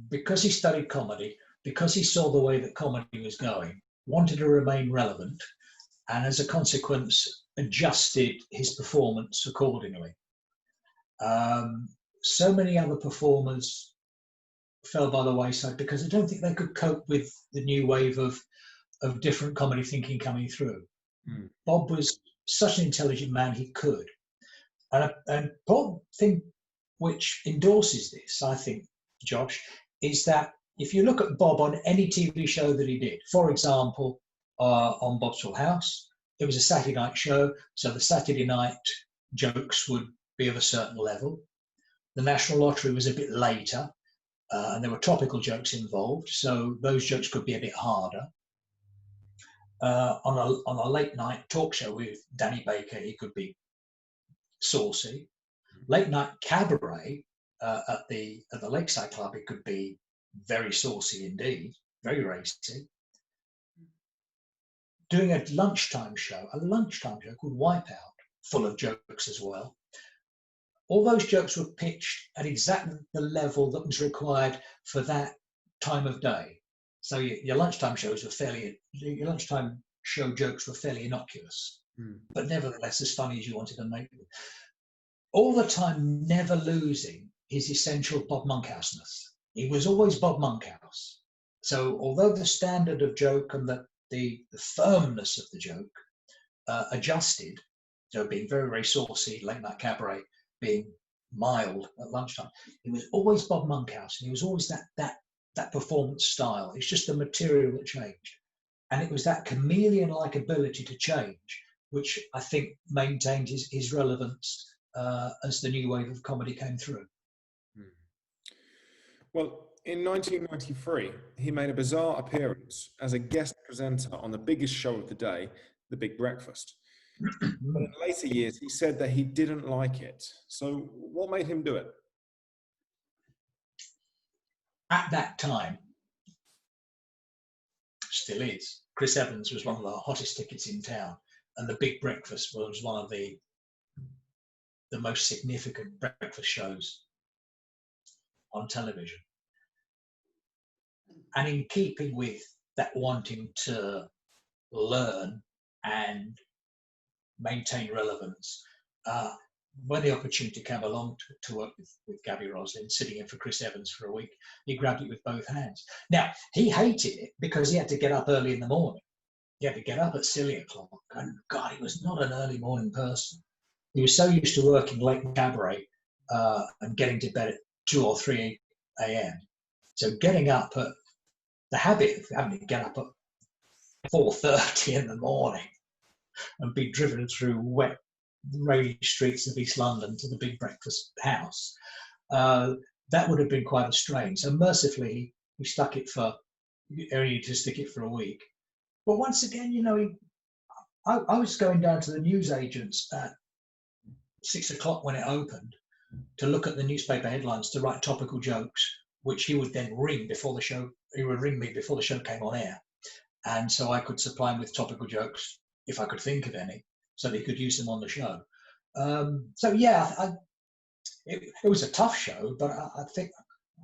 Because he studied comedy, because he saw the way that comedy was going, wanted to remain relevant, and as a consequence, adjusted his performance accordingly. So many other performers fell by the wayside because I don't think they could cope with the new wave of different comedy thinking coming through. Bob was such an intelligent man, he could. And one thing which endorses this, I think, Josh, is that if you look at Bob on any TV show that he did, for example, on Bob's Full House, it was a Saturday night show, so the Saturday night jokes would be of a certain level. The National Lottery was a bit later, and there were topical jokes involved, so those jokes could be a bit harder. On a late night talk show with Danny Baker, he could be saucy. Late night cabaret at the Lakeside Club, it could be very saucy indeed, very racy. Doing a lunchtime show called Wipeout, full of jokes as well. All those jokes were pitched at exactly the level that was required for that time of day. So your lunchtime show jokes were fairly innocuous, but nevertheless as funny as you wanted to make them. All the time, never losing his essential Bob Monkhouse-ness. He was always Bob Monkhouse. So although the standard of joke and the firmness of the joke adjusted, so being very, very saucy, late night cabaret, being mild at lunchtime, he was always Bob Monkhouse, and he was always that performance style. It's just the material that changed. And it was that chameleon-like ability to change, which I think maintained his relevance as the new wave of comedy came through. Well, in 1993, he made a bizarre appearance as a guest presenter on the biggest show of the day, The Big Breakfast. But in later years, he said that he didn't like it. So what made him do it? At that time, still is, Chris Evans was one of the hottest tickets in town, and The Big Breakfast was one of the most significant breakfast shows on television. And in keeping with that wanting to learn and maintain relevance, when the opportunity came along to work with Gabby Roslin, sitting in for Chris Evans for a week, he grabbed it with both hands. Now, he hated it because he had to get up early in the morning. He had to get up at silly o'clock. And God, he was not an early morning person. He was so used to working late in cabaret and getting to bed 2 or 3 a.m. So getting up at the habit of having to get up at 4:30 in the morning and be driven through wet, rainy streets of East London to the big breakfast house, that would have been quite a strain. So mercifully, he stuck it for, only to stick it for a week. But once again, I was going down to the newsagents at 6 o'clock when it opened to look at the newspaper headlines to write topical jokes, which he would then ring before the show. He would ring me before the show came on air, and so I could supply him with topical jokes if I could think of any, so that he could use them on the show. So yeah, it was a tough show, but I think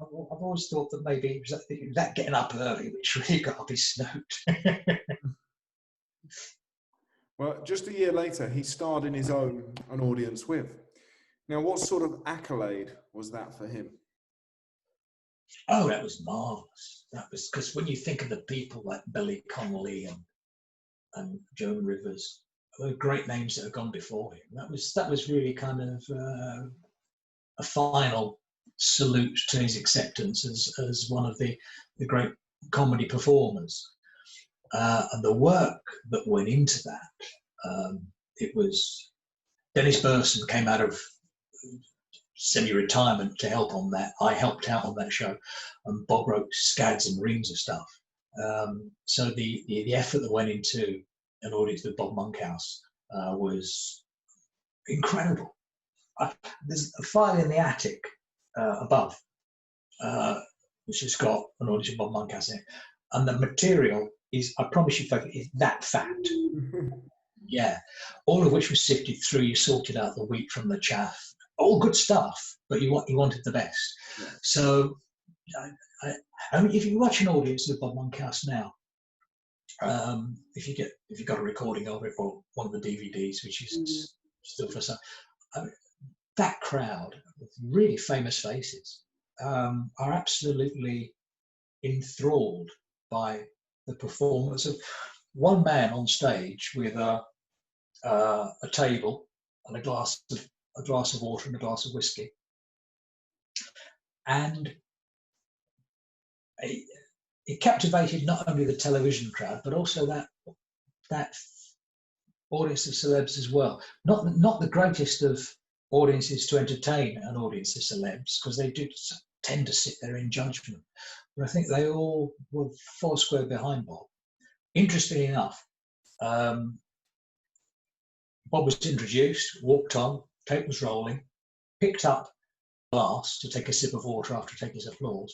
I've always thought that maybe it was that getting up early which really got up his snoot. Well, just a year later, he starred in his own An Audience With. Now, what sort of accolade was that for him? Oh, that was marvellous. That was because when you think of the people like Billy Connolly and Joan Rivers, the great names that have gone before him, that was really kind of a final salute to his acceptance as one of the great comedy performers. And the work that went into that, it was Dennis Burson came out of semi-retirement to help on that. I helped out on that show, and Bob wrote scads and reams of stuff. So the effort that went into An Audience with Bob Monkhouse was incredible. There's a file in the attic above, which has got An Audience with Bob Monkhouse in it, and the material is, I promise you, folks, is that fat. Yeah, all of which was sifted through. You sorted out the wheat from the chaff. All good stuff, but you wanted the best. Yeah. So, I mean, if you watch An Audience with Bob Monkhouse now, if you got a recording of it or one of the DVDs, which is still for some, I mean, that crowd with really famous faces are absolutely enthralled by the performance of one man on stage with a table and a glass of water and a glass of whiskey, and it captivated not only the television crowd but also that audience of celebs as well. Not the greatest of audiences to entertain an audience of celebs, because they do tend to sit there in judgment. But I think they all were foursquare behind Bob. Interestingly enough, Bob was introduced, walked on, tape was rolling, picked up a glass to take a sip of water after taking his applause,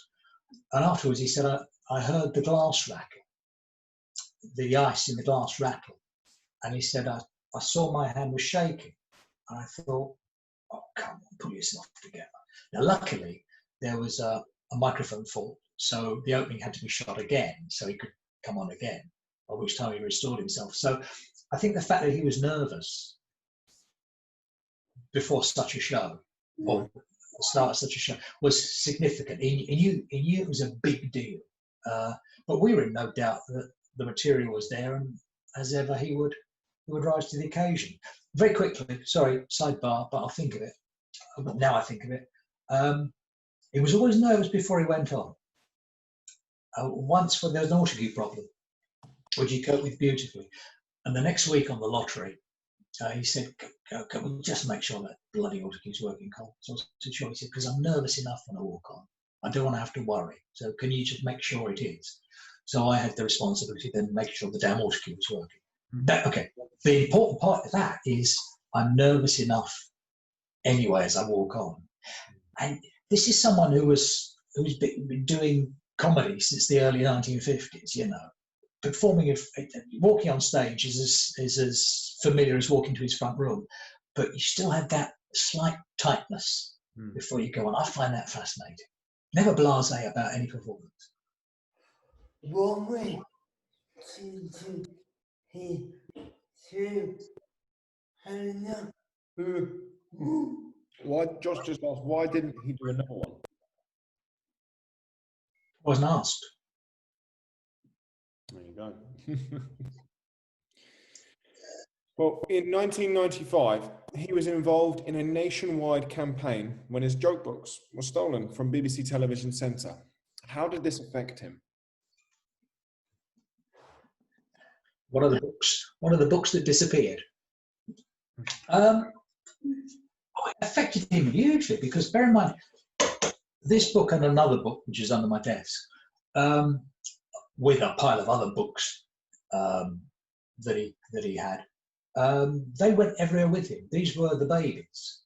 and afterwards he said, I heard the glass rattle, the ice in the glass rattle, and he said, I saw my hand was shaking, and I thought, oh, come on, pull yourself together. Now, luckily, there was a microphone fault, so the opening had to be shot again, so he could come on again, by which time he restored himself. So I think the fact that he was nervous before such a show, or the start of such a show, was significant. He knew it was a big deal. But we were in no doubt that the material was there, and as ever, he would rise to the occasion. Very quickly, sorry, sidebar, but I'll think of it. Now I think of it. He was always nervous before he went on. Once when there was an autocue problem, which he coped with beautifully, and the next week on the lottery, he said, can we just make sure that bloody autocue's working, Colin? So I said, sure. He said, because I'm nervous enough when I walk on. I don't want to have to worry. So can you just make sure it is? So I had the responsibility then to make sure the damn autocue was working. Okay. The important part of that is I'm nervous enough anyway as I walk on. And this is someone who's been doing comedy since the early 1950s, you know. Performing, walking on stage is as familiar as walking to his front room, but you still have that slight tightness before you go on. I find that fascinating. Never blasé about any performance. Why Josh just asked, why didn't he do another one? Wasn't asked. There you go. Well, in 1995, he was involved in a nationwide campaign when his joke books were stolen from BBC Television Centre. How did this affect him? One of the books that disappeared. It affected him hugely because, bear in mind, this book and another book, which is under my desk, with a pile of other books that he had, they went everywhere with him. These were the babies.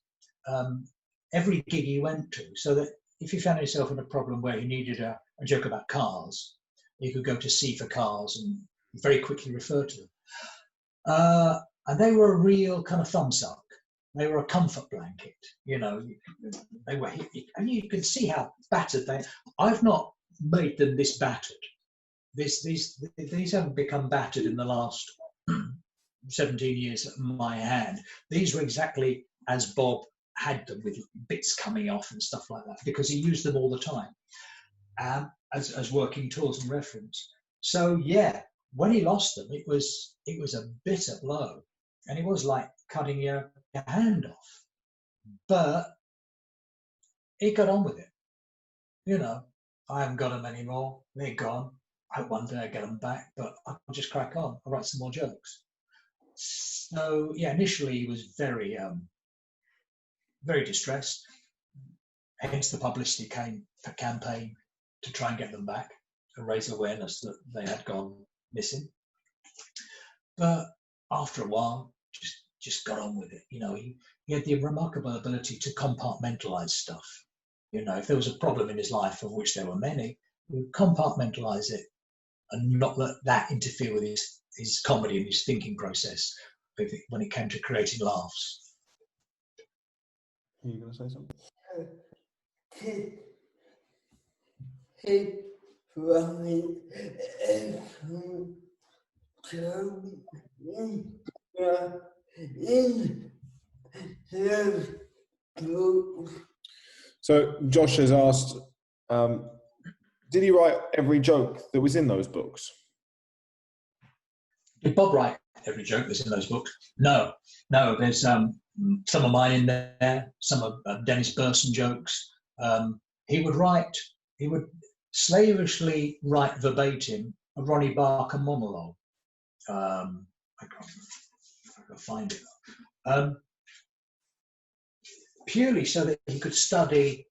Every gig he went to, so that if he found himself in a problem where he needed a joke about cars, he could go to C for Cars and very quickly refer to them. And they were a real kind of thumbsuck. They were a comfort blanket, you know. They were, and you can see how battered they. I've not made them this battered. These haven't become battered in the last 17 years at my hand. These were exactly as Bob had them, with bits coming off and stuff like that, because he used them all the time as working tools and reference. So yeah, when he lost them, it was a bitter blow, and it was like cutting your hand off. But he got on with it. You know, I haven't got them anymore. They're gone. I hope one day I get them back, but I'll just crack on. I'll write some more jokes. So yeah, initially he was very, very distressed. Hence the publicity campaign to try and get them back, to raise awareness that they had gone missing. But after a while, just got on with it. You know, he had the remarkable ability to compartmentalize stuff. You know, if there was a problem in his life, of which there were many, he would compartmentalize it and not let that interfere with his comedy and his thinking process when it came to creating laughs. Are you going to say something? So Josh has asked, did he write every joke that was in those books? Did Bob write every joke that's in those books? No. There's some of mine in there, some of Dennis Burson jokes. He would slavishly write verbatim a Ronnie Barker monologue. I can't find it. Purely so that he could study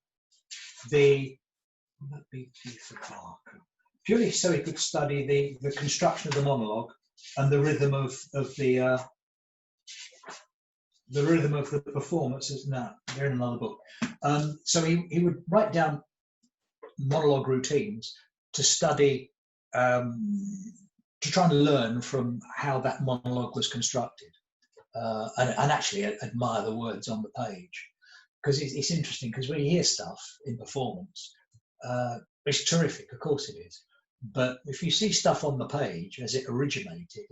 the construction of the monologue and the rhythm of the performances. No, they're in another book. So he would write down monologue routines to study, to try and learn from how that monologue was constructed, and actually admire the words on the page. Because it's interesting, because when you hear stuff in performance, it's terrific, of course it is. But if you see stuff on the page as it originated,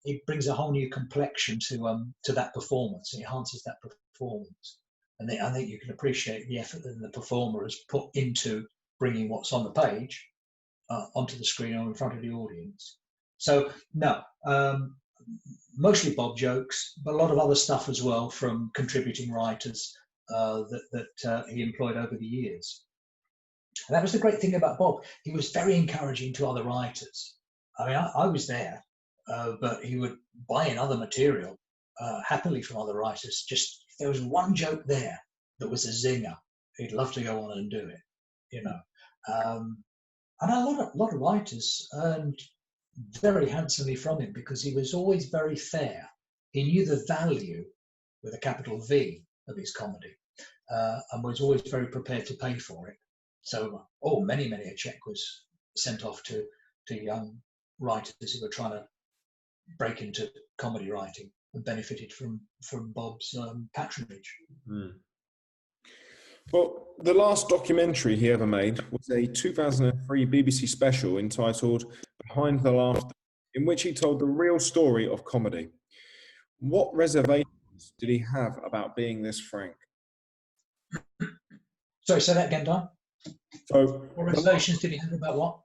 it brings a whole new complexion to that performance. It enhances that performance. And I think you can appreciate the effort that the performer has put into bringing what's on the page onto the screen or in front of the audience. So, no, mostly Bob jokes, but a lot of other stuff as well from contributing writers that he employed over the years. And that was the great thing about Bob. He was very encouraging to other writers. I mean, I was there, but he would buy in other material happily from other writers. Just if there was one joke there that was a zinger, he'd love to go on and do it, you know. And a lot of writers earned very handsomely from him because he was always very fair. He knew the value, with a capital V, of his comedy, and was always very prepared to pay for it. So, many a check was sent off to young writers who were trying to break into comedy writing and benefited from Bob's patronage. Mm. Well, the last documentary he ever made was a 2003 BBC special entitled Behind the Laughter, in which he told the real story of comedy. What reservations did he have about being this frank? Sorry, say that again, Don. So, what reservations did he have about what?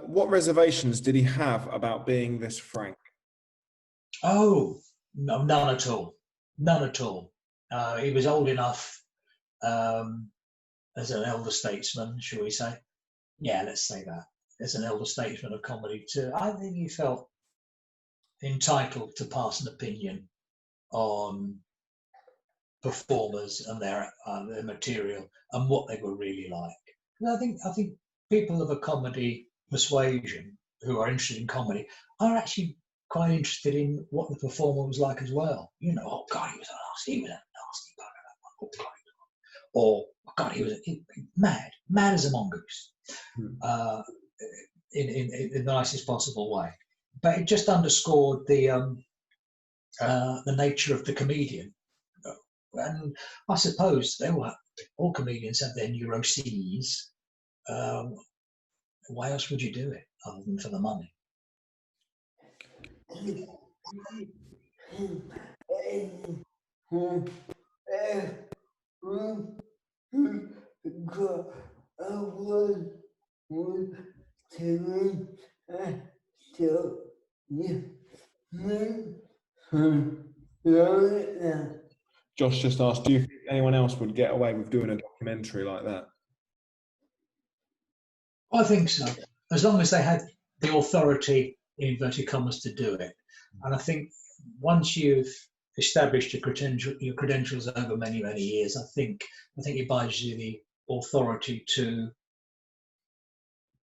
What reservations did he have about being this frank? Oh, No, none at all. None at all. He was old enough as an elder statesman, shall we say? Yeah, let's say that. As an elder statesman of comedy, too. I think he felt entitled to pass an opinion on performers and their material and what they were really like. And I think people of a comedy persuasion who are interested in comedy are actually quite interested in what the performer was like as well. You know, oh God, he was a nasty bugger. Oh God, or oh God, he was mad as a mongoose, in the nicest possible way. But it just underscored the nature of the comedian. And I suppose all comedians have their neuroses. Why else would you do it other than for the money? Josh just asked, do you think anyone else would get away with doing a documentary like that? I think so, as long as they had the authority, in inverted commas, to do it. And I think once you've established your credentials over many, many years, I think it buys you the authority to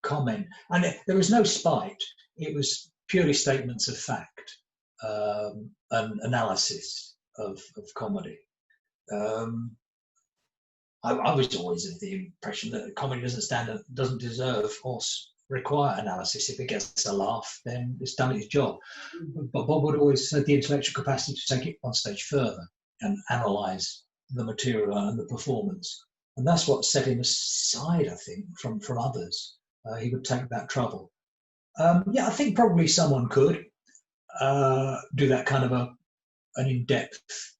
comment. And there was no spite. It was purely statements of fact and analysis of comedy. I was always of the impression that comedy doesn't deserve or require analysis. If it gets a laugh, then it's done its job. But Bob would always have the intellectual capacity to take it one stage further and analyse the material and the performance. And that's what set him aside, I think, from others. He would take that trouble. I think probably someone could do that kind of an in-depth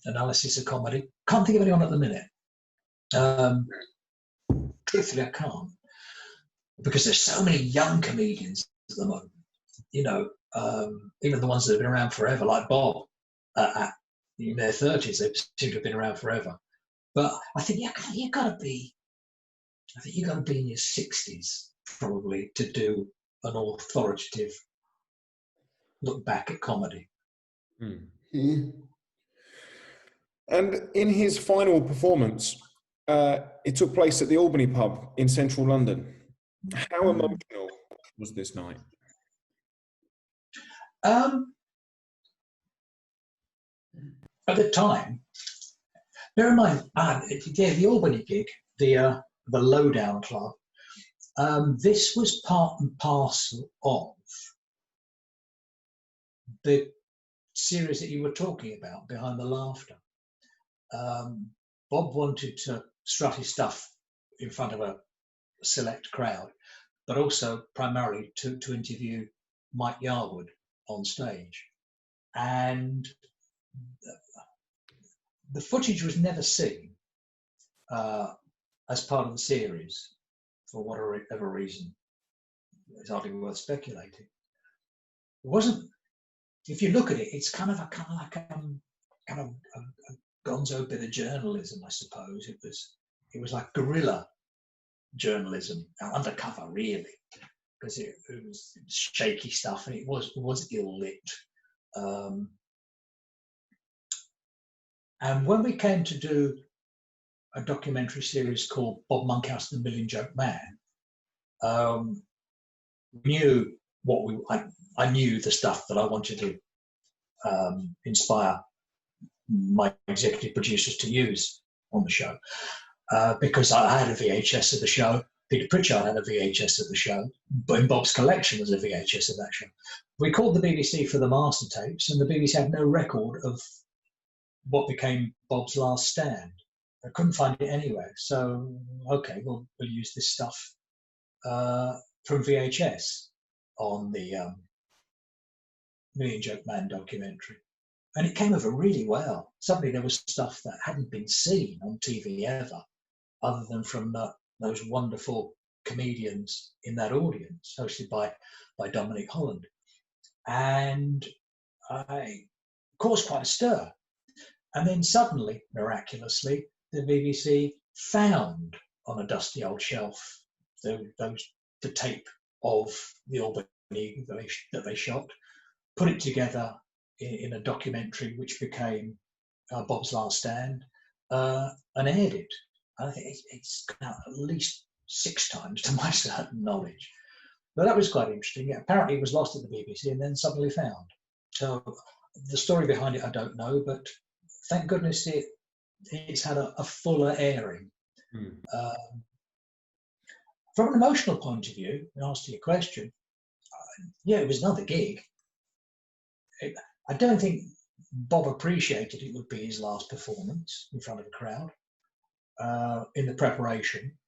analysis of comedy. Can't think of anyone at the minute. Truthfully, I can't, because there's so many young comedians at the moment. You know, even the ones that have been around forever, like Bob, in their 30s, they seem to have been around forever. But I think you got to be in your 60s probably to do an authoritative look back at comedy. And in his final performance, it took place at the Albany pub in central London. How emotional was this night? At the time, bear in mind, the Albany gig, the Lowdown Club, this was part and parcel of the series that you were talking about, Behind the Laughter. Bob wanted to strut his stuff in front of a select crowd, but also primarily to interview Mike Yarwood on stage. And the footage was never seen as part of the series for whatever reason. It's hardly worth speculating. It wasn't. If you look at it, it's kind of like a gonzo bit of journalism, I suppose. It was like guerrilla journalism, undercover, really, because it was shaky stuff and it was ill lit. And when we came to do a documentary series called Bob Monkhouse, the Million Joke Man, I knew the stuff that I wanted to inspire my executive producers to use on the show, because I had a VHS of the show. Peter Pritchard had a VHS of the show, but in Bob's collection was a VHS of that show. We called the BBC for the master tapes, and the BBC had no record of what became Bob's Last Stand. I couldn't find it anywhere. So, okay, we'll use this stuff from VHS on the Million Joke Man documentary. And it came over really well. Suddenly there was stuff that hadn't been seen on TV ever, other than from those wonderful comedians in that audience, hosted by Dominic Holland. And caused quite a stir. And then suddenly, miraculously, the BBC found on a dusty old shelf the tape of the Albany that they shot, put it together in a documentary which became Bob's Last Stand, and aired it. I think it's gone out at least 6 times to my certain knowledge. But that was quite interesting. Yeah, apparently it was lost at the BBC and then suddenly found. So the story behind it, I don't know, but thank goodness it's had a fuller airing. From an emotional point of view, in answer to your question, yeah, it was another gig. I don't think Bob appreciated it would be his last performance in front of a crowd. In the preparation,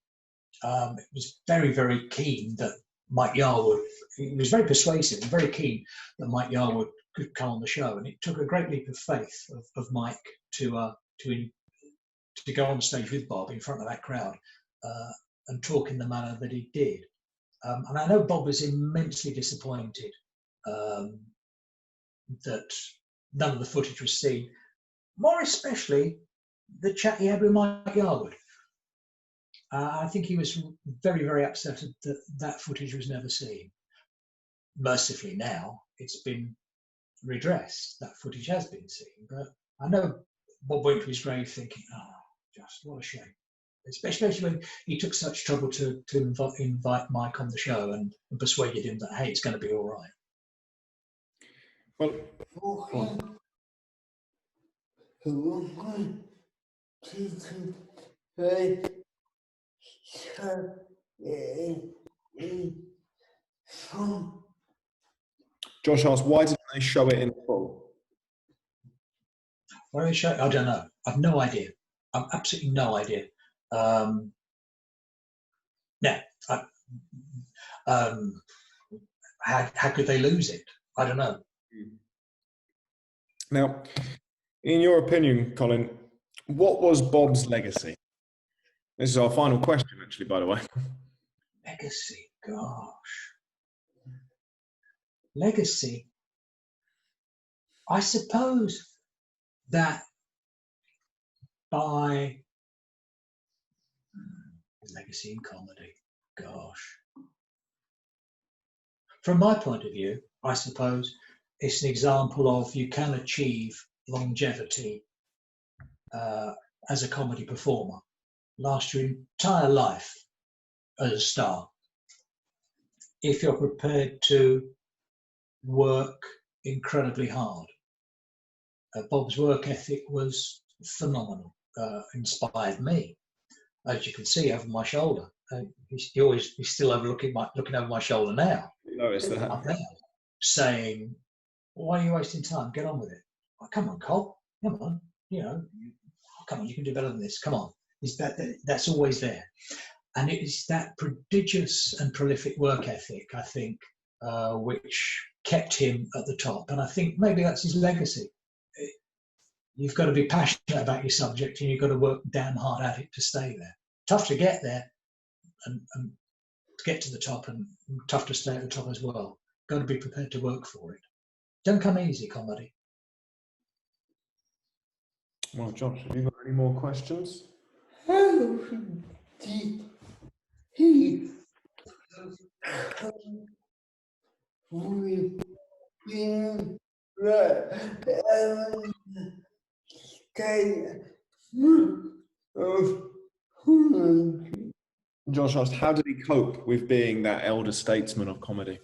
it was very, very keen that Mike Yarwood, he was very persuasive and very keen that Mike Yarwood could come on the show. And it took a great leap of faith of Mike to go on stage with Bob in front of that crowd and talk in the manner that he did. And I know Bob was immensely disappointed that none of the footage was seen, more especially the chat he had with Mike Yarwood. I think he was very, very upset that that footage was never seen. Mercifully now, it's been redressed. That footage has been seen. But I know Bob went to his grave thinking, oh, just what a shame. Especially when he took such trouble to invite Mike on the show and persuaded him that, hey, it's going to be all right. Well, Josh asked, why didn't they show it in full? Why did they show it? I don't know. I've no idea. I've absolutely no idea. How could they lose it? I don't know. Now, in your opinion, Colin, what was Bob's legacy? This is our final question, actually, by the way. Legacy, gosh. Legacy. I suppose that by legacy in comedy, gosh. From my point of view, I suppose it's an example of you can achieve longevity as a comedy performer, last your entire life as a star, if you're prepared to work incredibly hard. Bob's work ethic was phenomenal, inspired me. As you can see over my shoulder, he's still looking over my shoulder now. You notice that? I'm there, saying, "Why are you wasting time? Get on with it. Oh, come on, Cole. Come on. Come on. You can do better than this. Come on." That's always there, and it is that prodigious and prolific work ethic, I think, which kept him at the top. And I think maybe that's his legacy. You've got to be passionate about your subject, and you've got to work damn hard at it to stay there. Tough to get there and to get to the top, and tough to stay at the top as well. Got to be prepared to work for it. Don't come easy, comedy. Well, Josh, have you got any more questions? Josh asked, how did he cope with being that elder statesman of comedy?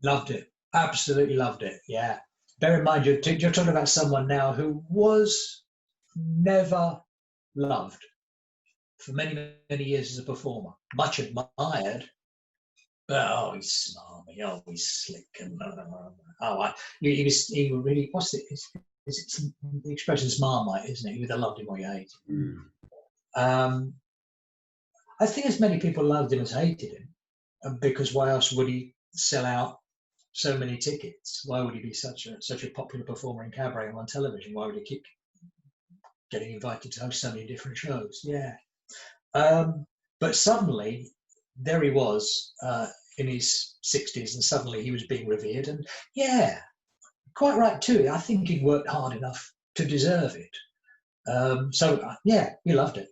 Loved it. Absolutely loved it. Yeah. Bear in mind, you're talking about someone now who was never loved for many, many years as a performer. Much admired, but he's smarmy, he's slick, and he really, what's it? It's the expression's Marmite, isn't it? You either loved him or you hated him. I think as many people loved him as hated him, because why else would he sell out so many tickets? Why would he be such a popular performer in cabaret and on television? Why would he keep getting invited to host so many different shows? Yeah. But suddenly, there he was in his 60s, and suddenly he was being revered. And yeah, quite right too. I think he'd worked hard enough to deserve it. Yeah, we loved it.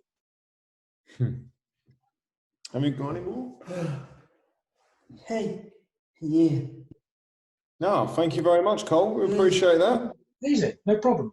Have you got any more? Hey, yeah. No, thank you very much, Cole. We appreciate that. Easy, no problem.